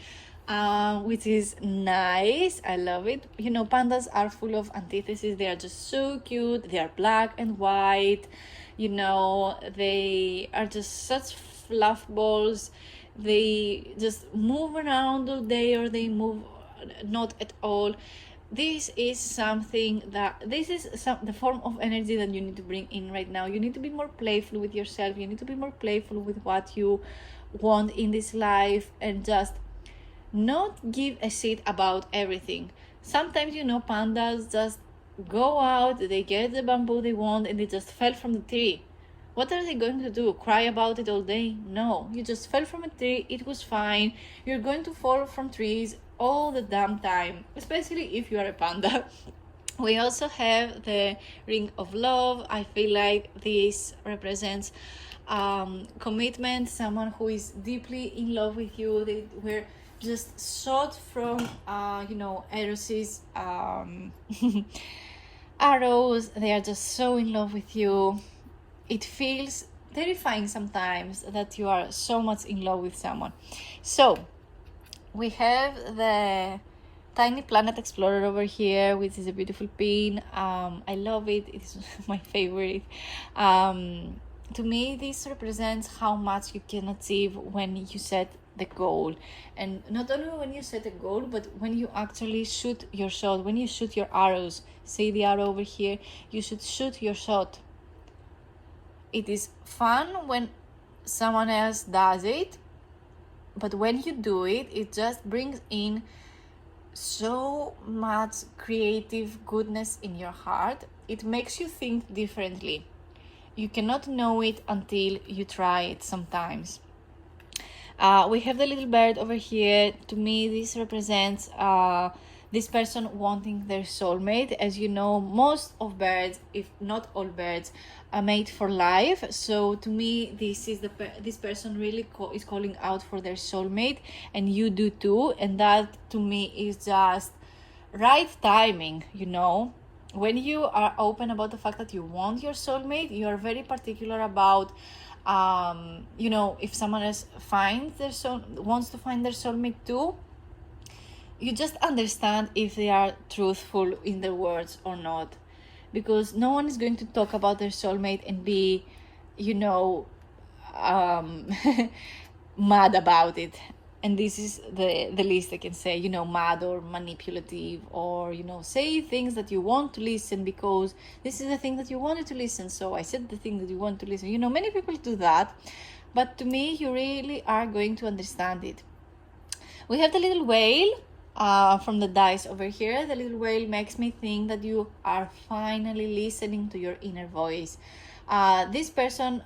A: which is nice. I love it. Pandas are full of antitheses. They are just so cute. They are black and white. They are just such fluff balls. They just move around all day, or they move not at all. This is the form of energy that you need to bring in right now. You need to be more playful with yourself. You need to be more playful with what you want in this life, and just not give a shit about everything. Sometimes, pandas just go out, they get the bamboo they want, and they just fell from the tree. What are they going to do? Cry about it all day? No, you just fell from a tree. It was fine. You're going to fall from trees all the damn time, especially if you are a panda. We also have the ring of love. I feel like this represents commitment, someone who is deeply in love with you. They were just shot from Eros's arrows. They are just so in love with you. It feels terrifying sometimes that you are so much in love with someone. So we have the Tiny Planet Explorer over here, which is a beautiful pin. I love it. It's my favorite. To me, this represents how much you can achieve when you set the goal. And not only when you set a goal, but when you actually shoot your shot, when you shoot your arrows. See the arrow over here? You should shoot your shot. It is fun when someone else does it, but when you do it, it just brings in so much creative goodness in your heart. It makes you think differently. You cannot know it until you try it sometimes. We have the little bird over here. To me, this represents this person wanting their soulmate. As you know, most of birds, if not all birds, are made for life. So to me, this person really is calling out for their soulmate, and you do too. And that to me is just right timing. When you are open about the fact that you want your soulmate, you are very particular about if someone else wants to find their soulmate too. You just understand if they are truthful in their words or not, because no one is going to talk about their soulmate and be mad about it. And this is the least I can say, mad or manipulative, or say things that you want to listen because this is the thing that you wanted to listen, so I said the thing that you want to listen. Many people do that, but to me, you really are going to understand it. We have the little whale from the dice over here. The little whale makes me think that you are finally listening to your inner voice. This person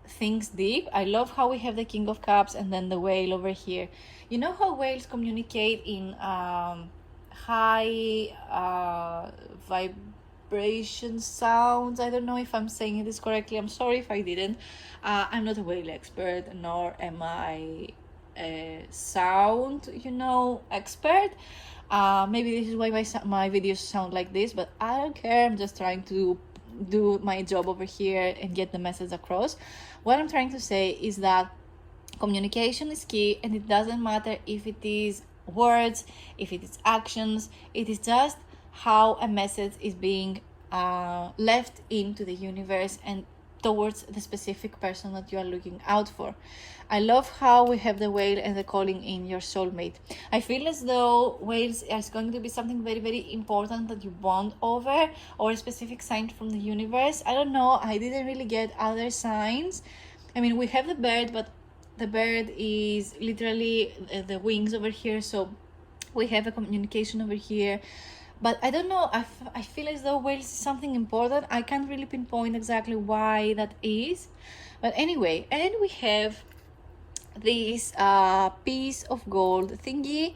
A: thinks deep. I love how we have the King of Cups and then the whale over here. You know how whales communicate in high vibration sounds? I don't know if I'm saying this correctly. I'm sorry if I didn't. I'm not a whale expert, nor am I a sound expert. Maybe this is why my videos sound like this, but I don't care. I'm just trying to do my job over here and get the message across. What I'm trying to say is that Communication is key, and it doesn't matter if it is words, if it is actions. It is just how a message is being left into the universe and towards the specific person that you are looking out for. I love how we have the whale and the calling in your soulmate. I feel as though whales is going to be something very, very important that you bond over, or a specific sign from the universe. I don't know, I didn't really get other signs. I mean, we have the bird, but the bird is literally the wings over here, so we have a communication over here. But I don't know, I feel as though whales is something important. I can't really pinpoint exactly why that is. But anyway, and we have this piece of gold thingy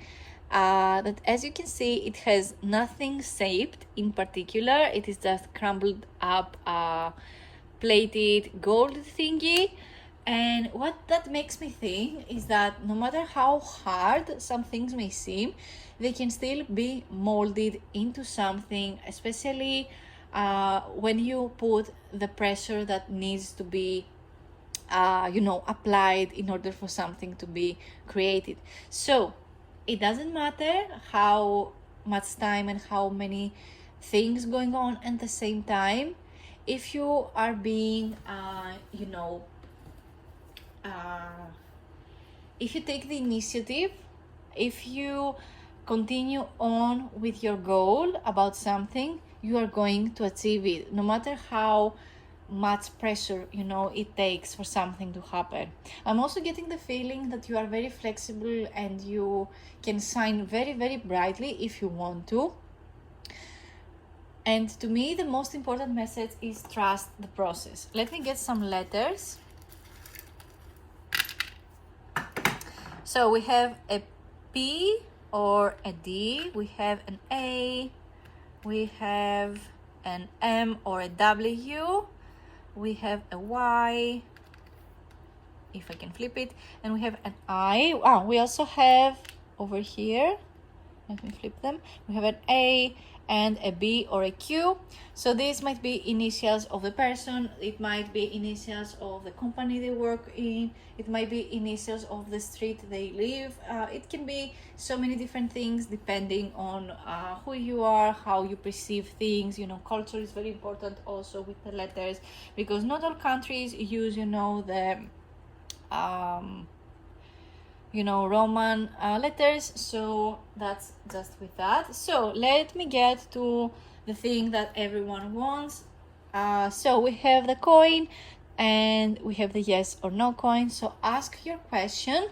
A: that, as you can see, it has nothing shaped in particular. It is just crumbled up plated gold thingy. And what that makes me think is that no matter how hard some things may seem, they can still be molded into something, especially when you put the pressure that needs to be applied in order for something to be created. So it doesn't matter how much time and how many things going on at the same time. If you are being if you take the initiative, if you continue on with your goal about something, you are going to achieve it, no matter how much pressure it takes for something to happen. I'm also getting the feeling that you are very flexible and you can shine very, very brightly if you want to. And to me, the most important message is trust the process. Let me get some letters. So we have a P or a D, we have an A, we have an M or a W, we have a Y, if I can flip it, and we have an I. We also have over here, let me flip them, we have an A and a B or a Q. So these might be initials of the person, it might be initials of the company they work in, it might be initials of the street they live. It can be so many different things depending on who you are, how you perceive things. Culture is very important also with the letters, because not all countries use the Roman letters. So that's just with that. So let me get to the thing that everyone wants. So we have the coin and we have the yes or no coin. So ask your question.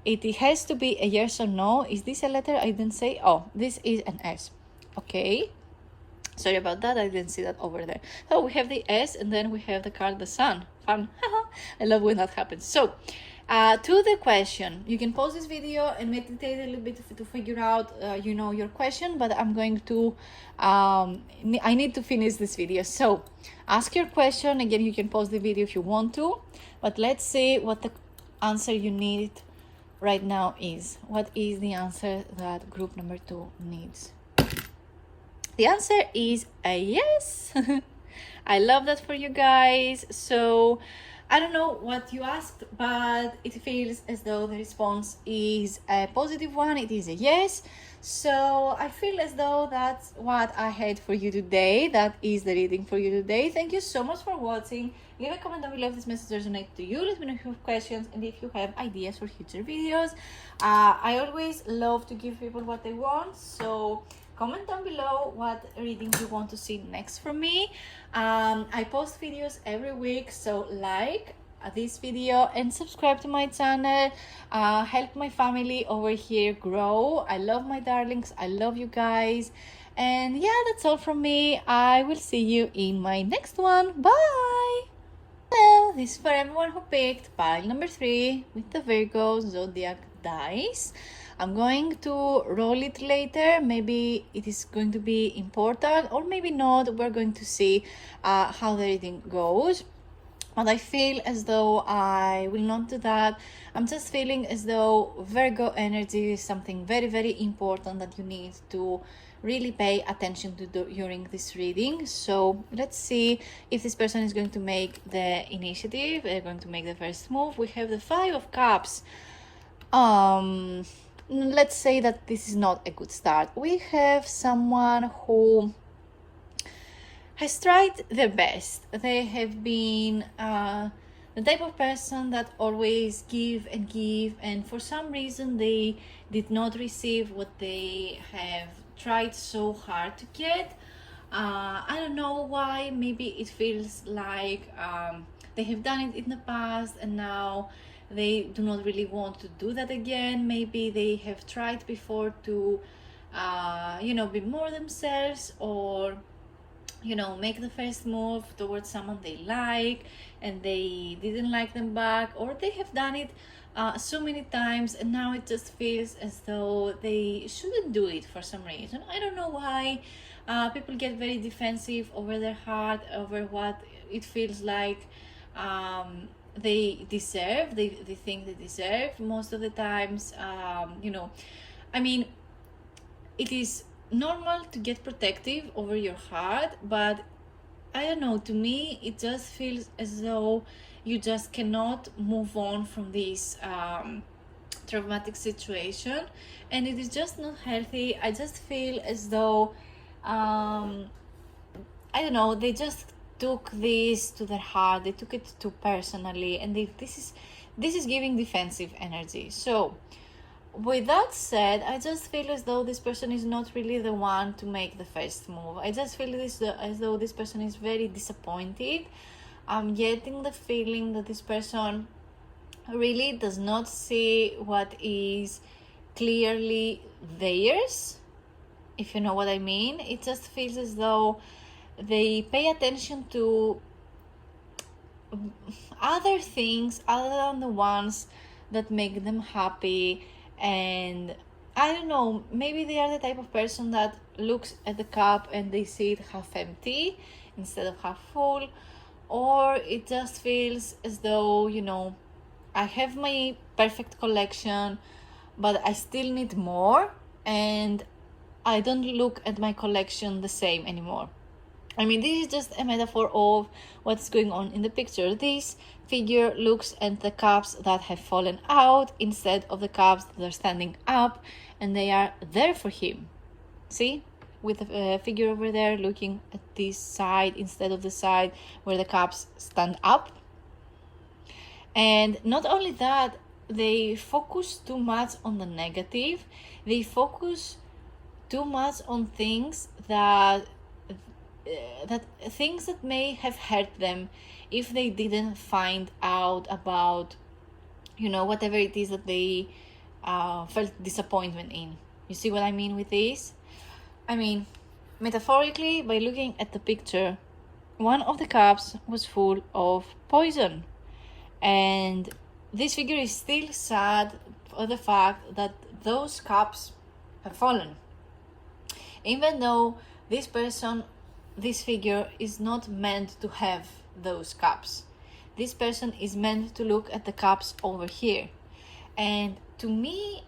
A: It has to be a yes or no. Is this a letter? I didn't say. Oh, this is an S. Okay, sorry about that, I didn't see that over there. So we have the S, and then we have the card the Sun. Fun. I love when that happens. So to the question, you can pause this video and meditate a little bit to figure out your question, but I'm going to I need to finish this video. So ask your question again. You can pause the video if you want to, but let's see what the answer you need right now is. What is the answer that group number 2 needs? The answer is a yes. I love that for you guys. So I don't know what you asked, but it feels as though the response is a positive one. It is a yes. So I feel as though that's what I had for you today. That is the reading for you today. Thank you so much for watching. Leave a comment down below if this message resonates to you. Let me know if you have questions and if you have ideas for future videos. I always love to give people what they want. So comment down below what readings you want to see next from me. I post videos every week, so like this video and subscribe to my channel. Help my family over here grow. I love my darlings. I love you guys. And yeah, that's all from me. I will see you in my next one. Bye. Hello, this is for everyone who picked pile number 3 with the Virgo zodiac dice. I'm going to roll it later. Maybe it is going to be important or maybe not. We're going to see how the reading goes. but I feel as though I will not do that. I'm just feeling as though Virgo energy is something very, very important that you need to really pay attention to during this reading. So let's see if this person is going to make the initiative. They're going to make the first move. We have the Five of Cups. Let's say that this is not a good start. We have someone who has tried their best. They have been the type of person that always give, and for some reason they did not receive what they have tried so hard to get. I don't know why. Maybe it feels like they have done it in the past and now they do not really want to do that again. Maybe they have tried before to be more themselves, or make the first move towards someone they like and they didn't like them back, or they have done it so many times and now it just feels as though they shouldn't do it for some reason. I don't know why. People get very defensive over their heart, over what it feels like they deserve, they think they deserve most of the times. I mean, it is normal to get protective over your heart, but I don't know, to me it just feels as though you just cannot move on from this traumatic situation, and it is just not healthy. I just feel as though I don't know, they just took this to their heart, they took it too personally, and this is giving defensive energy. So with that said, I just feel as though this person is not really the one to make the first move. I just feel as though this person is very disappointed. I'm getting the feeling that this person really does not see what is clearly theirs, if you know what I mean. It just feels as though they pay attention to other things other than the ones that make them happy. And I don't know, maybe they are the type of person that looks at the cup and they see it half empty instead of half full, or it just feels as though, I have my perfect collection, but I still need more, and I don't look at my collection the same anymore. I mean, this is just a metaphor of what's going on in the picture. This figure looks at the cups that have fallen out instead of the cups that are standing up, and they are there for him. See? With the figure over there looking at this side instead of the side where the cups stand up. And not only that, they focus too much on the negative. They focus too much on things that things that may have hurt them if they didn't find out about whatever it is that they felt disappointment in. You see what I mean with this? I mean, metaphorically, by looking at the picture, one of the cups was full of poison, and this figure is still sad for the fact that those cups have fallen, even though this figure is not meant to have those cups. This person is meant to look at the cups over here. And to me,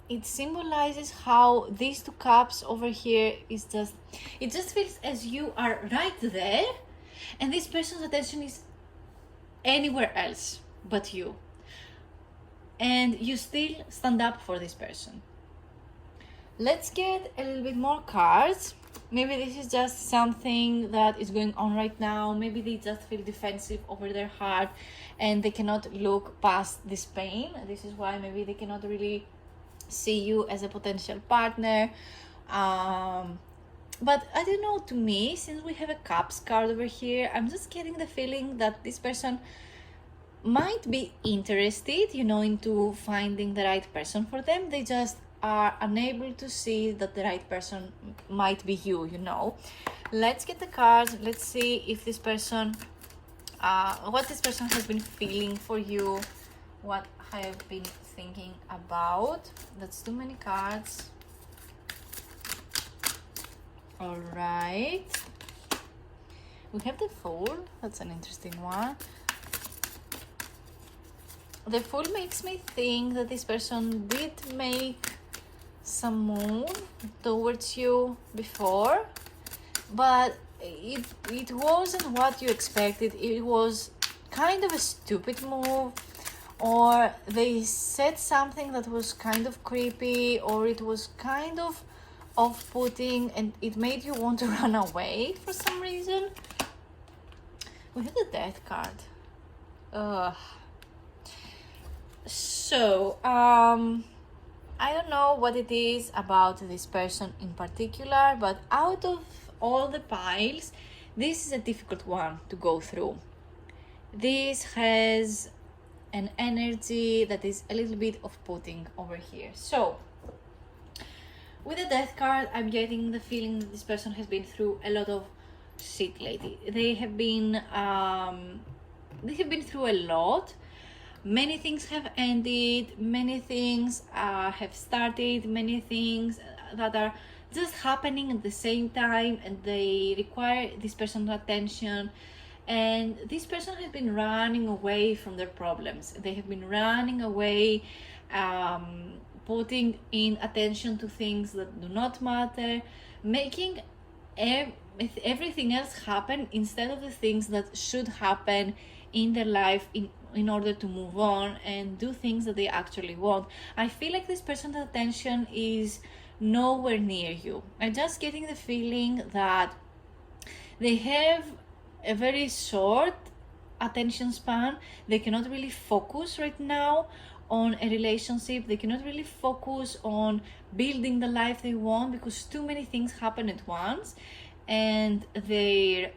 A: it symbolizes how these two cups over here it just feels as you are right there and this person's attention is anywhere else but you. And you still stand up for this person. Let's get a little bit more cards. Maybe this is just something that is going on right now. Maybe they just feel defensive over their heart and they cannot look past this pain. This is why maybe they cannot really see you as a potential partner. But I don't know, to me, since we have a Cups card over here, I'm just getting the feeling that this person might be interested, into finding the right person for them. They just are unable to see that the right person might be you. Let's get the cards. Let's see if this person what this person has been feeling for you, what I have been thinking about. That's too many cards. All right, we have the Fool. That's an interesting one. the Fool makes me think that this person did make some move towards you before, but it wasn't what you expected. It was kind of a stupid move, or they said something that was kind of creepy, or it was kind of off-putting, and it made you want to run away for some reason. We have the Death card. So I don't know what it is about this person in particular, but out of all the piles, this is a difficult one to go through. This has an energy that is a little bit off-putting over here. So with the Death card, I'm getting the feeling that this person has been through a lot of shit lately. They have been through a lot. Many things have ended, many things have started, many things that are just happening at the same time, and they require this person's attention. And this person has been running away from their problems. They have been running away, putting in attention to things that do not matter, making everything else happen instead of the things that should happen in their life in order to move on and do things that they actually want. I feel like this person's attention is nowhere near you. I'm just getting the feeling that they have a very short attention span. They cannot really focus right now on a relationship. They cannot really focus on building the life they want because too many things happen at once, and their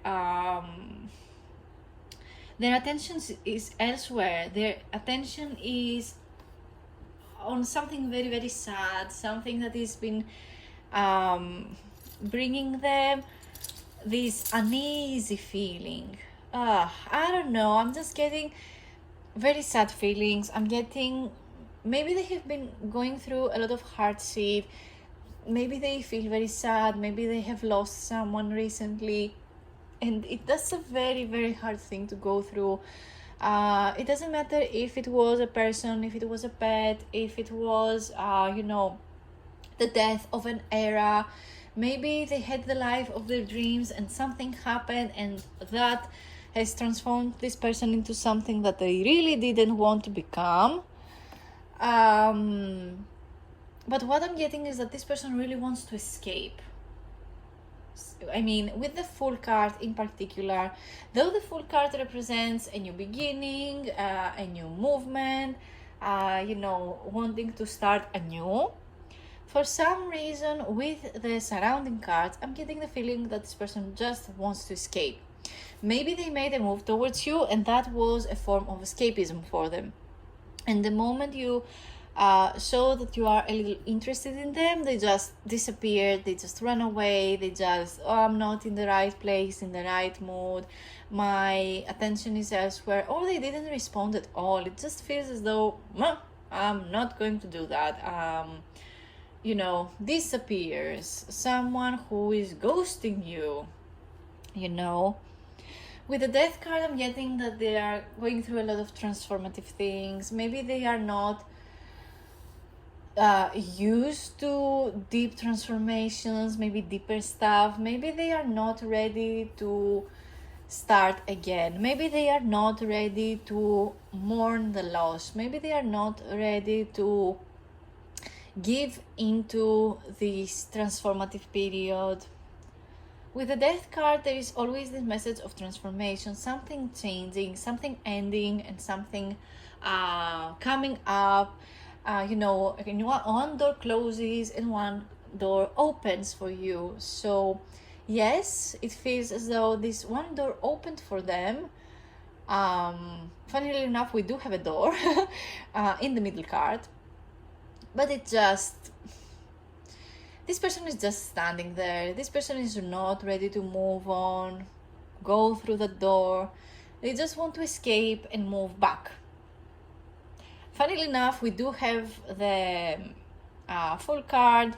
A: attention is elsewhere. Their attention is on something very, very sad, something that has been bringing them this uneasy feeling. I don't know, I'm just getting very sad feelings. I'm getting, maybe they have been going through a lot of hardship. Maybe they feel very sad. Maybe they have lost someone recently. And that's a very, very hard thing to go through. It doesn't matter if it was a person, if it was a pet, if it was, the death of an era. Maybe they had the life of their dreams and something happened, and that has transformed this person into something that they really didn't want to become. But what I'm getting is that this person really wants to escape. I mean, with the Fool card in particular, though the Fool card represents a new beginning, a new movement, wanting to start anew, for some reason with the surrounding cards, I'm getting the feeling that this person just wants to escape. Maybe they made a move towards you and that was a form of escapism for them. And the moment you show that you are a little interested in them, they just disappeared, they just run away, they just, I'm not in the right place, in the right mood, my attention is elsewhere, or they didn't respond at all. It just feels as though, I'm not going to do that. Disappears. Someone who is ghosting you, With the Death card, I'm getting that they are going through a lot of transformative things. Maybe they are not used to deep transformations, maybe deeper stuff. Maybe they are not ready to start again. Maybe they are not ready to mourn the loss. Maybe they are not ready to give into this transformative period. With the Death card, there is always this message of transformation, something changing, something ending, and something coming up. One door closes and one door opens for you. So yes, it feels as though this one door opened for them. Funnily enough, we do have a door in the middle card, but this person is just standing there. This person is not ready to move on, go through the door. They just want to escape and move back. Funnily enough, we do have the Fool card.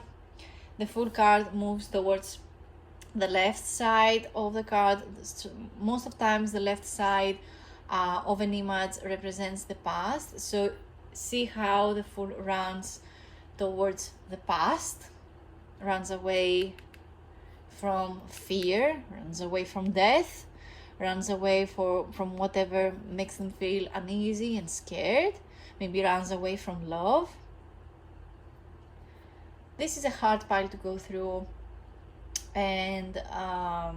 A: The Fool card moves towards the left side of the card. Most of times the left side of an image represents the past. So see how the Fool runs towards the past, runs away from fear, runs away from death, runs away from whatever makes them feel uneasy and scared, maybe runs away from love. This is a hard pile to go through, and I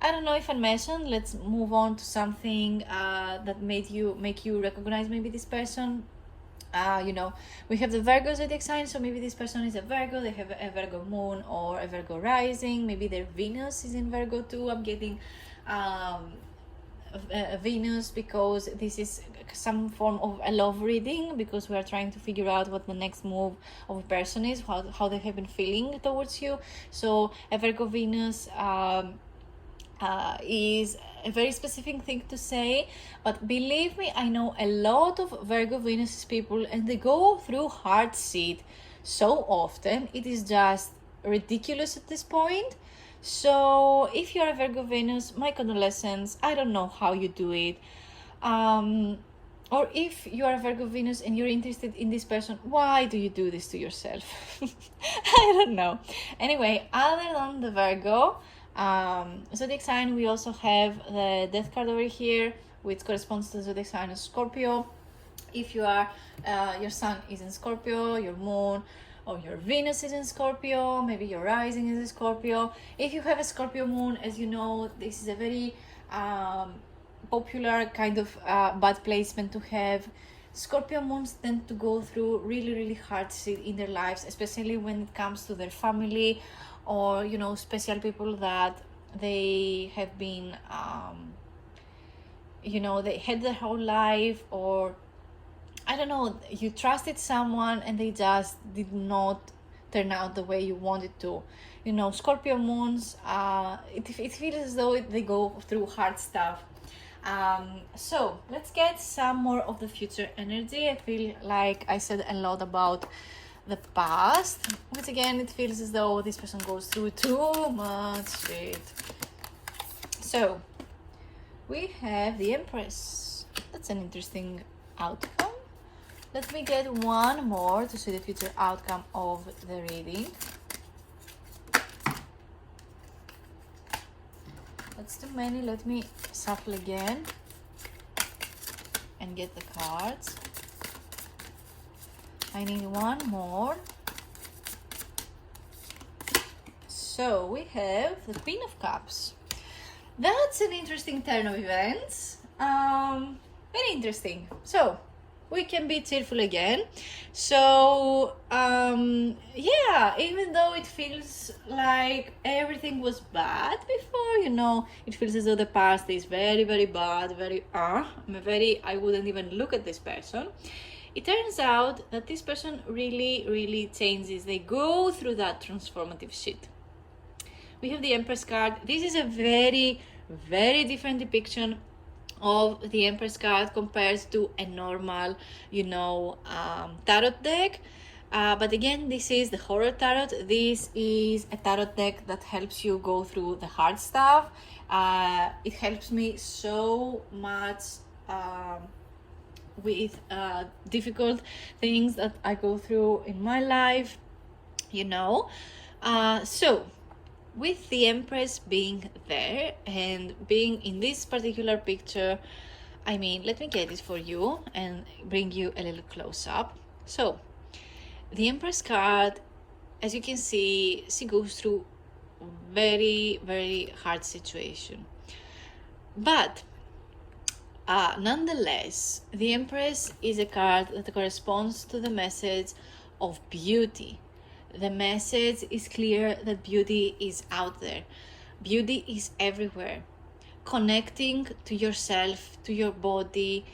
A: don't know if I mentioned. Let's move on to something that make you recognize maybe this person. We have the Virgo zodiac sign, so maybe this person is a Virgo, they have a Virgo moon or a Virgo rising, maybe their Venus is in Virgo too. I'm getting Venus, because this is some form of a love reading, because we are trying to figure out what the next move of a person is, how they have been feeling towards you. So a Virgo Venus is a very specific thing to say, but believe me, I know a lot of Virgo Venus people, and they go through hard shit so often, it is just ridiculous at this point. So if you're a Virgo Venus, my condolences. I don't know how you do it. Or if you are a Virgo Venus and you're interested in this person, why do you do this to yourself? I don't know. Anyway, other than the Virgo zodiac sign, we also have the Death card over here, which corresponds to the zodiac sign of Scorpio. If you are, your sun is in Scorpio, your moon or your Venus is in Scorpio, maybe your rising is in Scorpio. If you have a Scorpio moon, as you know, this is a very popular kind of bad placement to have. Scorpio moons tend to go through really, really hard shit in their lives, especially when it comes to their family, or special people that they have been they had their whole life, or I don't know, you trusted someone and they just did not turn out the way you wanted to. Scorpio moons, it feels as though they go through hard stuff. So let's get some more of the future energy. I feel like I said a lot about the past, which again, it feels as though this person goes through too much shit. So we have the Empress. That's an interesting outcome. Let me get one more to see the future outcome of the reading. That's too many. Let me shuffle again and get the cards. I need one more. So we have the Queen of Cups. That's an interesting turn of events. Very interesting. So we can be cheerful again. So yeah, even though it feels like everything was bad before, it feels as though the past is very, very bad, I wouldn't even look at this person. It turns out that this person really, really changes. They go through that transformative shit. We have the Empress card. This is a very, very different depiction of the Empress card compared to a normal, tarot deck. But again, this is the HorrorTarot. This is a tarot deck that helps you go through the hard stuff. It helps me so much with difficult things that I go through in my life, So with the Empress being there and being in this particular picture, let me get it for you and bring you a little close up. So the Empress card, as you can see, she goes through very, very hard situation. But nonetheless, the Empress is a card that corresponds to the message of beauty. The message is clear that beauty is out there. Beauty is everywhere. Connecting to yourself, to your body,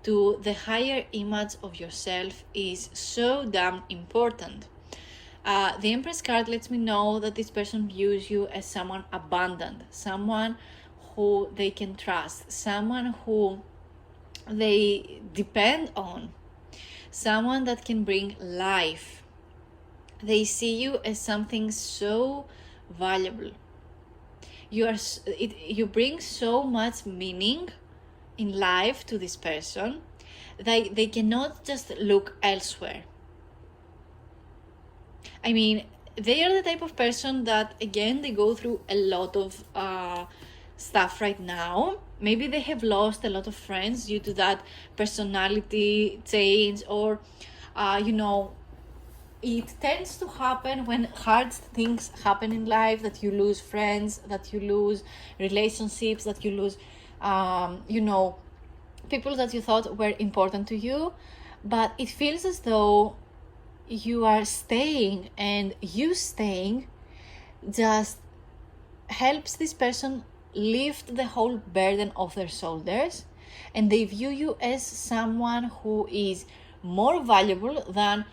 A: to the higher image of yourself is so damn important. The Empress card lets me know that this person views you as someone abundant, someone who they can trust, someone who they depend on, someone that can bring life. They see you as something so valuable. You bring so much meaning in life to this person, they cannot just look elsewhere. I mean, they are the type of person that, again, they go through a lot of stuff right now. Maybe they have lost a lot of friends due to that personality change, or it tends to happen when hard things happen in life, that you lose friends, that you lose relationships, that you lose people that you thought were important to you. But it feels as though you are staying, and you staying just helps this person lift the whole burden off their shoulders, and they view you as someone who is more valuable than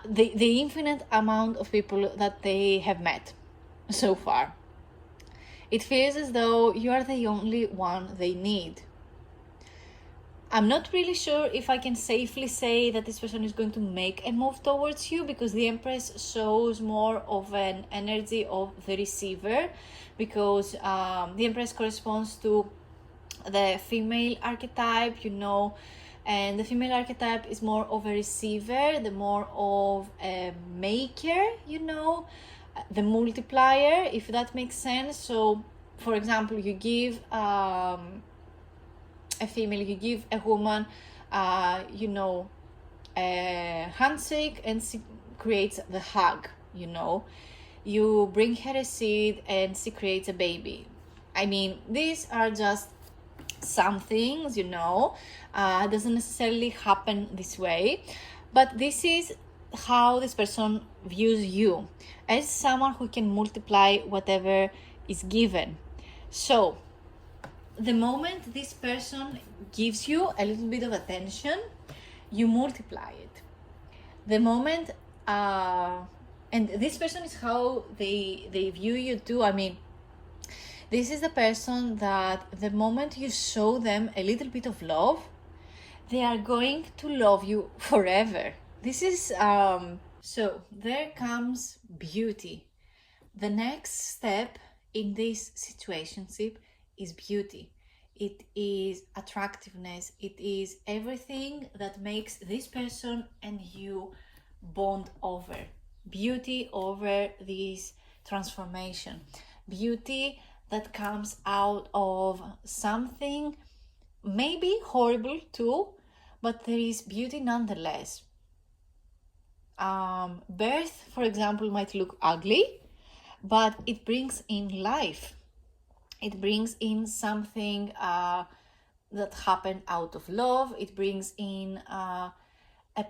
A: the infinite amount of people that they have met so far. It feels as though you are the only one they need. I'm not really sure if I can safely say that this person is going to make a move towards you, because the Empress shows more of an energy of the receiver, because the Empress corresponds to the female archetype, and the female archetype is more of a receiver, the more of a maker, the multiplier, if that makes sense. So, for example, you give a female, you give a woman, a handshake, and she creates the hug, You bring her a seed and she creates a baby. I mean, these are just some things, it doesn't necessarily happen this way, but this is how this person views you, as someone who can multiply whatever is given. So, the moment this person gives you a little bit of attention, you multiply it. The moment, and this person is how they view you too. I mean, this is the person that the moment you show them a little bit of love, they are going to love you forever. This is, so there comes beauty. The next step in this situationship is beauty. It is attractiveness. It is everything that makes this person and you bond over. Beauty over this transformation. Beauty that comes out of something maybe horrible too, but there is beauty nonetheless. Birth, for example, might look ugly, but it brings in life. It brings in something that happened out of love. It brings in a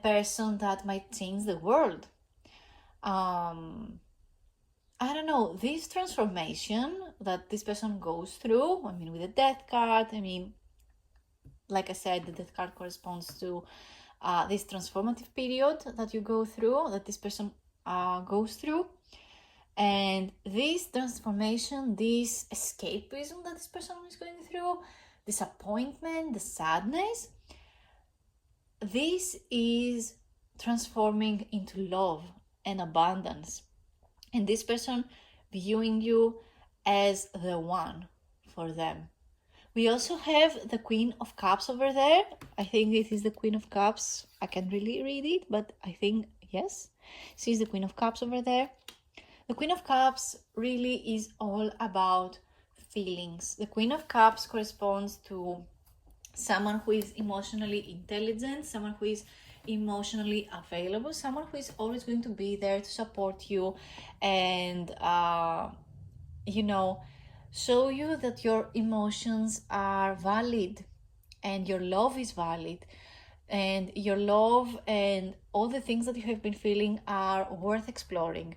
A: person that might change the world. I don't know, this transformation that this person goes through, I mean, with the Death card, I mean, like I said, the Death card corresponds to this transformative period that you go through, that this person goes through. And this transformation, this escapism that this person is going through, disappointment, the sadness, this is transforming into love and abundance. And this person viewing you as the one for them. We also have the Queen of Cups over there. I think it is the Queen of Cups. I can't really read it, but I think, yes, she's the Queen of Cups over there. The Queen of Cups really is all about feelings. The Queen of Cups corresponds to someone who is emotionally intelligent, someone who is emotionally available, someone who is always going to be there to support you and, show you that your emotions are valid and your love is valid. And your love and all the things that you have been feeling are worth exploring.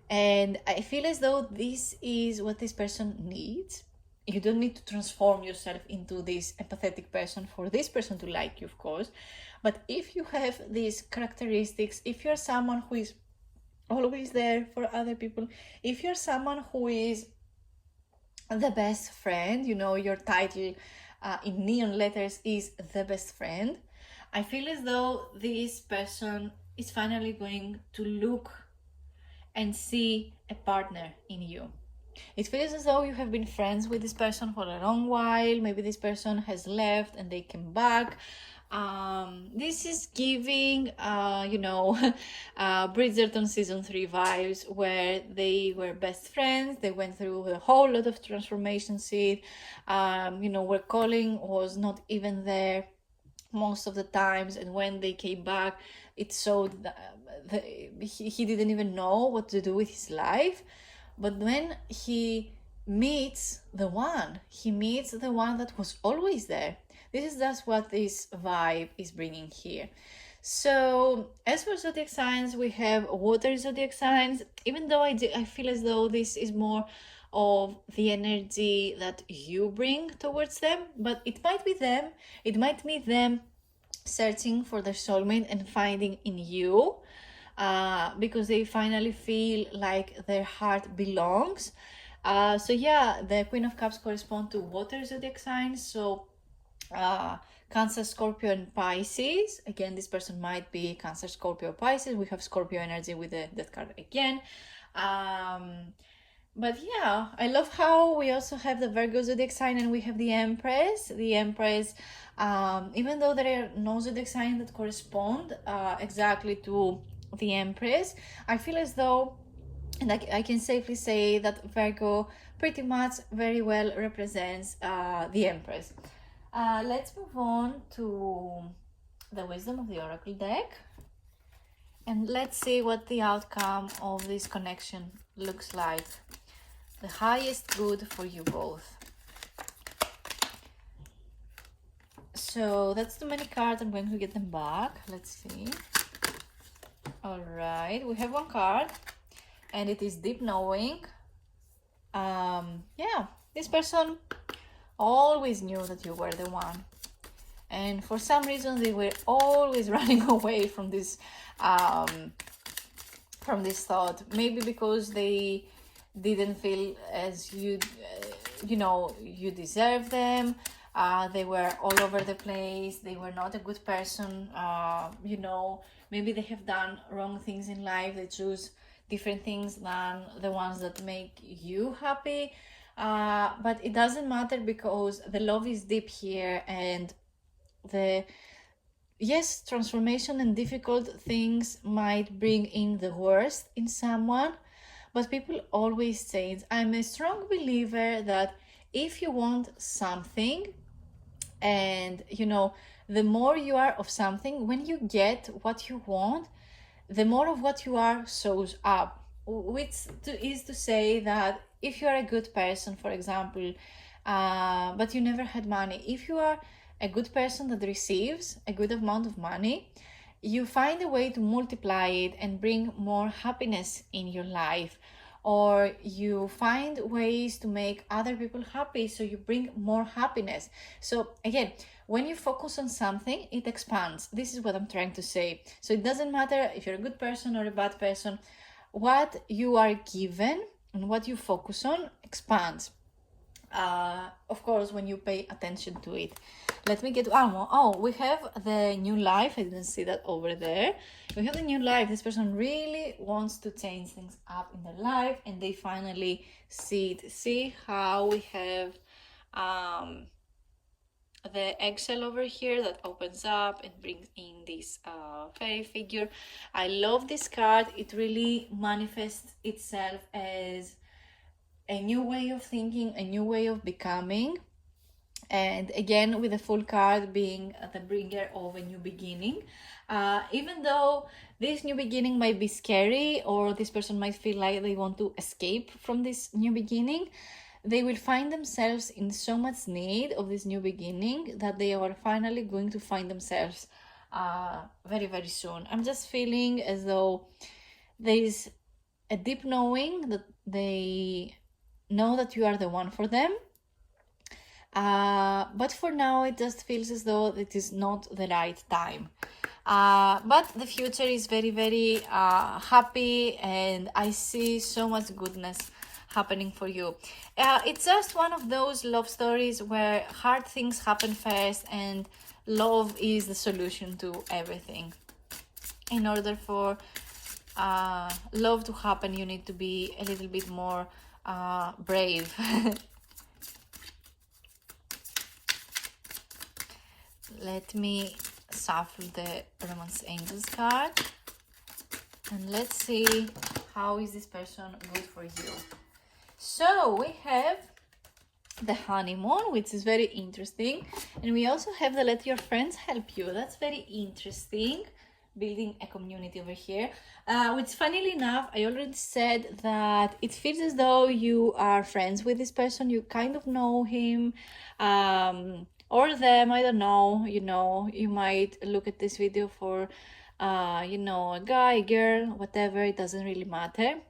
A: And I feel as though this is what this person needs. You don't need to transform yourself into this empathetic person for this person to like you, of course. But if you have these characteristics, if you're someone who is always there for other people, if you're someone who is the best friend, your title in neon letters is the best friend, I feel as though this person is finally going to look and see a partner in you. It feels as though you have been friends with this person for a long while. Maybe this person has left and they came back. This is giving, Bridgerton season 3 vibes, where they were best friends. They went through a whole lot of transformation seed. Where Colin was not even there most of the times, and when they came back, it showed that he didn't even know what to do with his life. But when he meets the one that was always there. This is just what this vibe is bringing here. So as for zodiac signs, we have water zodiac signs. Even though I feel as though this is more of the energy that you bring towards them, but it might be them. It might be them searching for their soulmate and finding in you, because they finally feel like their heart belongs. So yeah, the Queen of Cups correspond to water zodiac signs. So Cancer, Scorpio, and Pisces. Again, this person might be Cancer, Scorpio, Pisces. We have Scorpio energy with that card again. But yeah, I love how we also have the Virgo zodiac sign and we have the Empress. The Empress, even though there are no zodiac signs that correspond exactly to the Empress, I feel as though, and I can safely say that Virgo pretty much very well represents the Empress. Let's move on to the Wisdom of the Oracle deck. And let's see what the outcome of this connection looks like. The highest good for you both. So that's too many cards. I'm going to get them back. Let's see. All right, we have one card, and it is deep knowing. Yeah, this person always knew that you were the one, and for some reason they were always running away from this thought. Maybe because they didn't feel as you deserve them. They were all over the place. They were not a good person. Maybe they have done wrong things in life. They choose different things than the ones that make you happy. But it doesn't matter, because the love is deep here, and transformation and difficult things might bring in the worst in someone, but people always change. I'm a strong believer that if you want something, and the more you are of something, when you get what you want, the more of what you are shows up, which is to say that if you are a good person, for example, but you never had money, if you are a good person that receives a good amount of money, you find a way to multiply it and bring more happiness in your life, or you find ways to make other people happy, so you bring more happiness. So again, when you focus on something, it expands. This is what I'm trying to say. So it doesn't matter if you're a good person or a bad person. What you are given and what you focus on expands. Of course, when you pay attention to it. Let me get we have the new life. I didn't see that over there. We have the new life. This person really wants to change things up in their life, and they finally see it. See how we have the eggshell over here that opens up and brings in this fairy figure. I love this card. It really manifests itself as a new way of thinking, a new way of becoming. And again, with the full card being the bringer of a new beginning. Even though this new beginning might be scary, or this person might feel like they want to escape from this new beginning, they will find themselves in so much need of this new beginning that they are finally going to find themselves very, very soon. I'm just feeling as though there is a deep knowing that they know that you are the one for them. But for now, it just feels as though it is not the right time. But the future is very, very happy, and I see so much goodness happening for you. It's just one of those love stories where hard things happen first, and love is the solution to everything. In order for love to happen, you need to be a little bit more brave. Let me shuffle the Romance Angels card. And let's see how is this person good for you. So we have the honeymoon, which is very interesting. And we also have the let your friends help you. That's very interesting. Building a community over here. Which funnily enough, I already said that it feels as though you are friends with this person. You kind of know him. Or them, I don't know. You know, you might look at this video for you know, a guy, girl, whatever, it doesn't really matter.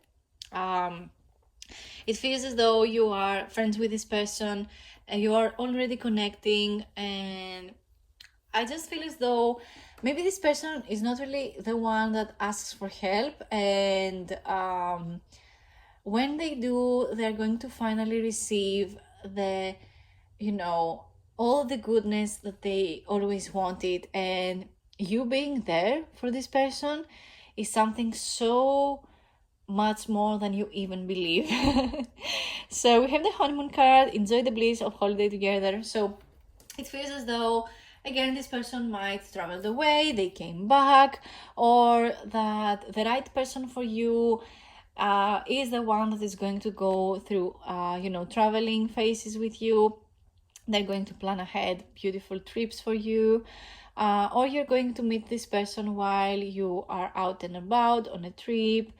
A: It feels as though you are friends with this person and you are already connecting, and I just feel as though maybe this person is not really the one that asks for help, and when they do, they're going to finally receive the, you know, all the goodness that they always wanted, and you being there for this person is something so much more than you even believe. So we have the honeymoon card, enjoy the bliss of holiday together. So it feels as though, again, this person might travel away, they came back, or that the right person for you is the one that is going to go through, you know, traveling phases with you. They're going to plan ahead beautiful trips for you. Or you're going to meet this person while you are out and about on a trip.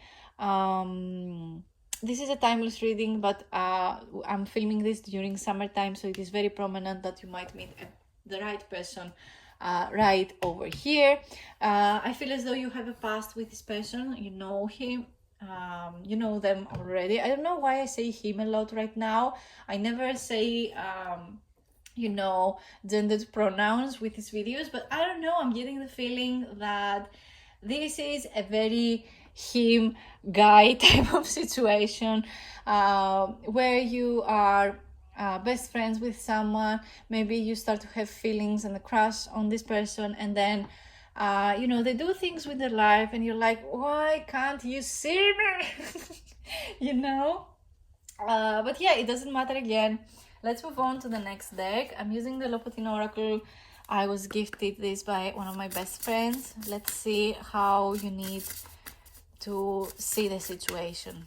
A: This is a timeless reading, but I'm filming this during summertime, so it is very prominent that you might meet the right person right over here. I feel as though you have a past with this person. You know him. You know them already. I don't know why I say him a lot right now. I never say you know, gendered pronouns with these videos, but I don't know, I'm getting the feeling that this is a very him guy type of situation, where you are best friends with someone. Maybe you start to have feelings and a crush on this person, and then you know, they do things with their life and you're like, why can't you see me? You know, but yeah, it doesn't matter. Again, let's move on to the next deck. I'm using the Loputin Oracle. I was gifted this by one of my best friends. Let's see how you need to see the situation.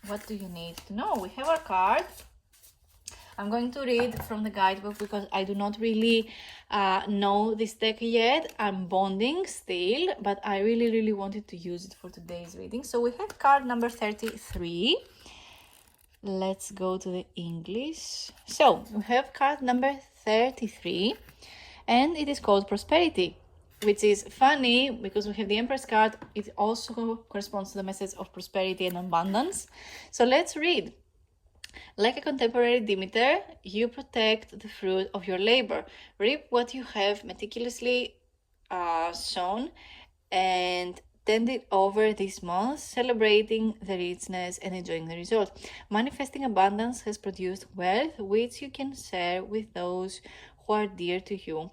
A: What do you need to know? We have our card. I'm going to read from the guidebook because I do not really know this deck yet. I'm bonding still, but I really wanted to use it for today's reading. So we have card number 33. Let's go to the English. So we have card number 33, and it is called Prosperity, which is funny because we have the Empress card. It also corresponds to the message of prosperity and abundance. So let's read. Like a contemporary Demeter, you protect the fruit of your labor. Reap what you have meticulously sown and tend it over these months, celebrating the richness and enjoying the result. Manifesting abundance has produced wealth, which you can share with those who are dear to you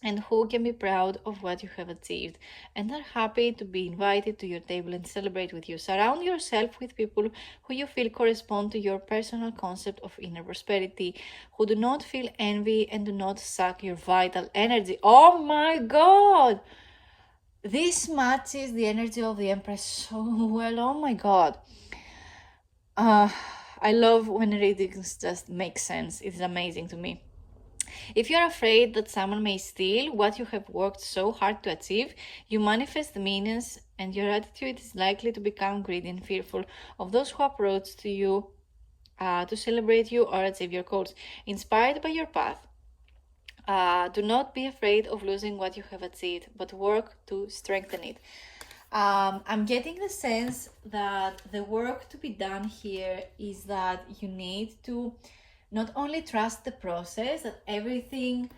A: and who can be proud of what you have achieved and are happy to be invited to your table and celebrate with you. Surround yourself with people who you feel correspond to your personal concept of inner prosperity, who do not feel envy and do not suck your vital energy. Oh my God! This matches the energy of the Empress so well. Oh my God. I love when readings just make sense. It's amazing to me. If you're afraid that someone may steal what you have worked so hard to achieve, you manifest meanness, and your attitude is likely to become greedy and fearful of those who approach to you to celebrate you or achieve your goals. Inspired by your path, do not be afraid of losing what you have achieved, but work to strengthen it. I'm getting the sense that the work to be done here is that you need to not only trust the process, that everything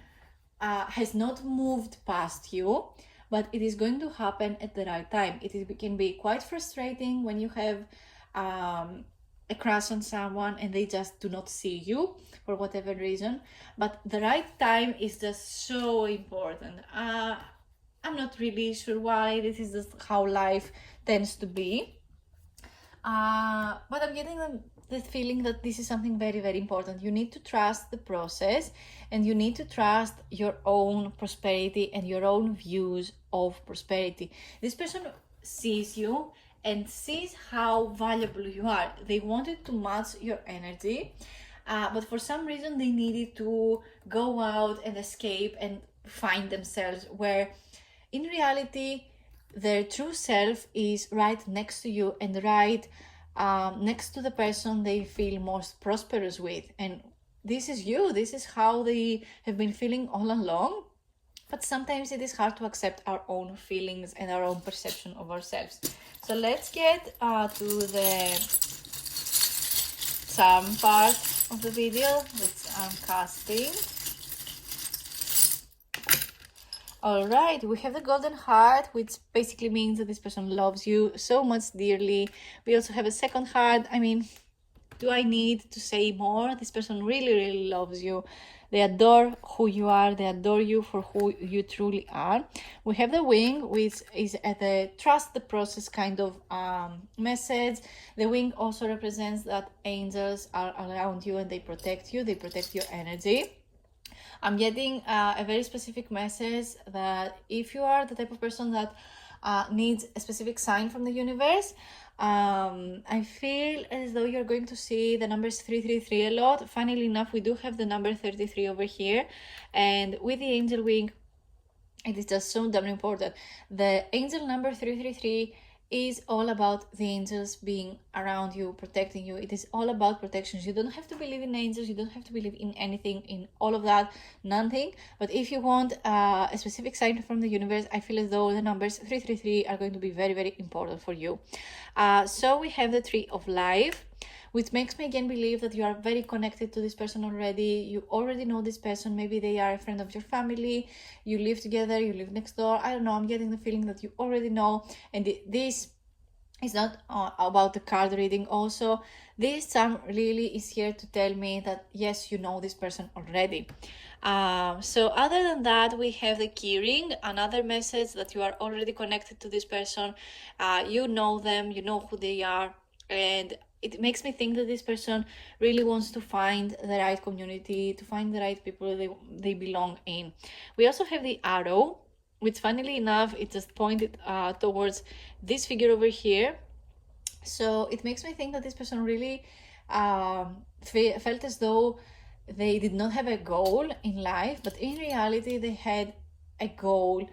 A: has not moved past you, but it is going to happen at the right time. It can be quite frustrating when you have a crush on someone and they just do not see you for whatever reason, but the right time is just so important. I'm not really sure why. This is just how life tends to be. But I'm getting the feeling that this is something very, very important. You need to trust the process, and you need to trust your own prosperity and your own views of prosperity. This person sees you and sees how valuable you are. They wanted to match your energy, but for some reason they needed to go out and escape and find themselves, where in reality their true self is right next to you and right next to the person they feel most prosperous with. And this is you. This is how they have been feeling all along. But sometimes it is hard to accept our own feelings and our own perception of ourselves. So let's get to the charm part of the video. That's casting. All right, we have the golden heart, which basically means that this person loves you so much dearly. We also have a second heart. I mean, do I need to say more? This person really, really loves you. They adore who you are. They adore you for who you truly are. We have the wing, which is at the trust the process kind of message. The wing also represents that angels are around you and they protect you. They protect your energy. I'm getting a very specific message that if you are the type of person that needs a specific sign from the universe, I feel as though you're going to see the numbers 333 a lot. Funnily enough, we do have the number 33 over here, and with the angel wing, it is just so damn important. The angel number 333 is all about the angels being around you, protecting you. It is all about protections. You don't have to believe in angels. You don't have to believe in anything, in all of that, nothing. But if you want a specific sign from the universe, I feel as though the numbers 333 are going to be very, very important for you. So we have the Tree of Life, which makes me again believe that you are very connected to this person already. You already know this person. Maybe they are a friend of your family. You live together, you live next door. I don't know. I'm getting the feeling that you already know. And this is not about the card reading also. This charm really is here to tell me that, yes, you know this person already. So other than that, we have the key ring, another message that you are already connected to this person. You know them, you know who they are. And it makes me think that this person really wants to find the right community, to find the right people they belong in. We also have the arrow, which funnily enough, it just pointed towards this figure over here. So it makes me think that this person really felt as though they did not have a goal in life, but in reality they had a goal,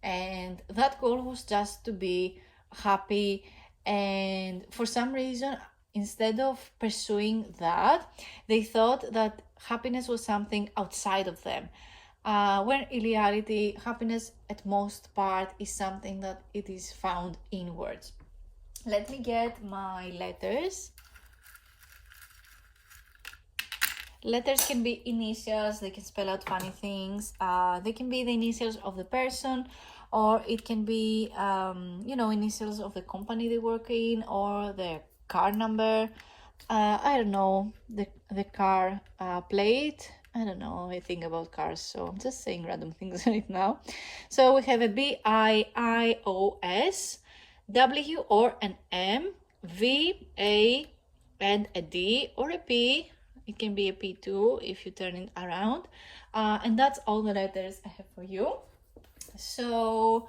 A: and that goal was just to be happy. And for some reason, instead of pursuing that, they thought that happiness was something outside of them, when in reality happiness at most part is something that it is found inwards. Let me get my letters. Letters can be initials. They can spell out funny things. They can be the initials of the person, or it can be initials of the company they work in, or their car number. I don't know, the car plate. I don't know anything about cars, so I'm just saying random things right now. So we have a BIIOS, W or an M, V, A, and a D or a P. It can be a P too if you turn it around. And that's all the letters I have for you. So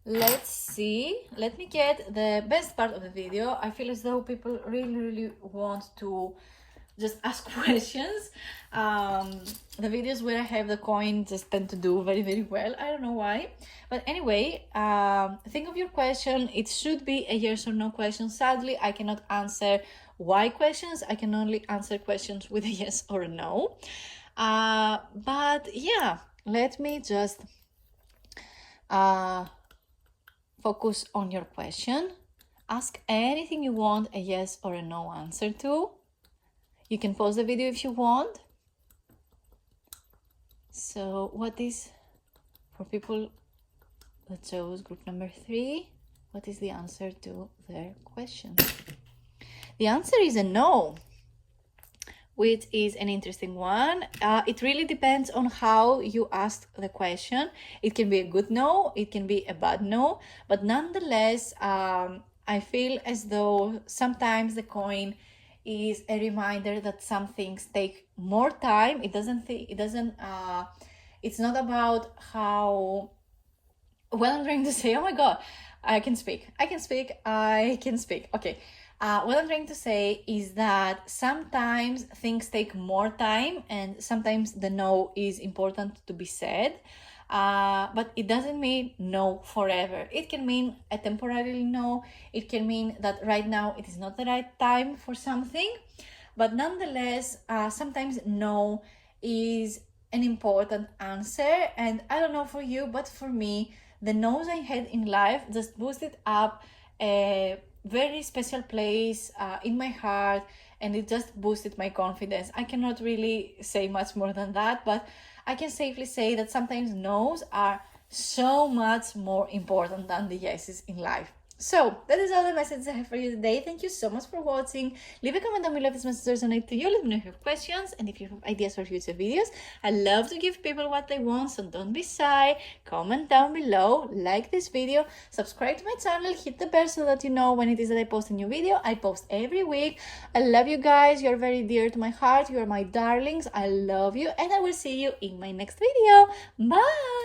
A: let's see. Let me get the best part of the video. I feel as though people really, really want to just ask questions. The videos where I have the coin just tend to do very, very well. I don't know why. But anyway, think of your question. It should be a yes or no question. Sadly, I cannot answer why questions. I can only answer questions with a yes or a no. But yeah, let me just focus on your question. Ask anything you want a yes or a no answer to. You can pause the video if you want. So what is, for people that chose group number 3, what is the answer to their question? The answer is a no, which is an interesting one. It really depends on how you ask the question. It can be a good no, it can be a bad no, but nonetheless, I feel as though sometimes the coin is a reminder that some things take more time. It's not about how well. I'm trying to say, oh my god, I can speak. Okay. What I'm trying to say is that sometimes things take more time, and sometimes the no is important to be said. But it doesn't mean no forever. It can mean a temporary no. It can mean that right now it is not the right time for something. But nonetheless, sometimes no is an important answer. And I don't know for you, but for me, the no's I had in life just boosted up a very special place in my heart, and it just boosted my confidence. I cannot really say much more than that, but I can safely say that sometimes no's are so much more important than the yeses in life. So that is all the messages I have for you today. Thank you so much for watching. Leave a comment down below if this message resonates to you. Let me know if you have questions and if you have ideas for future videos. I love to give people what they want, so don't be shy. Comment down below, like this video, subscribe to my channel, hit the bell so that you know when it is that I post a new video. I post every week. I love you guys. You're very dear to my heart. You are my darlings. I love you, and I will see you in my next video. Bye!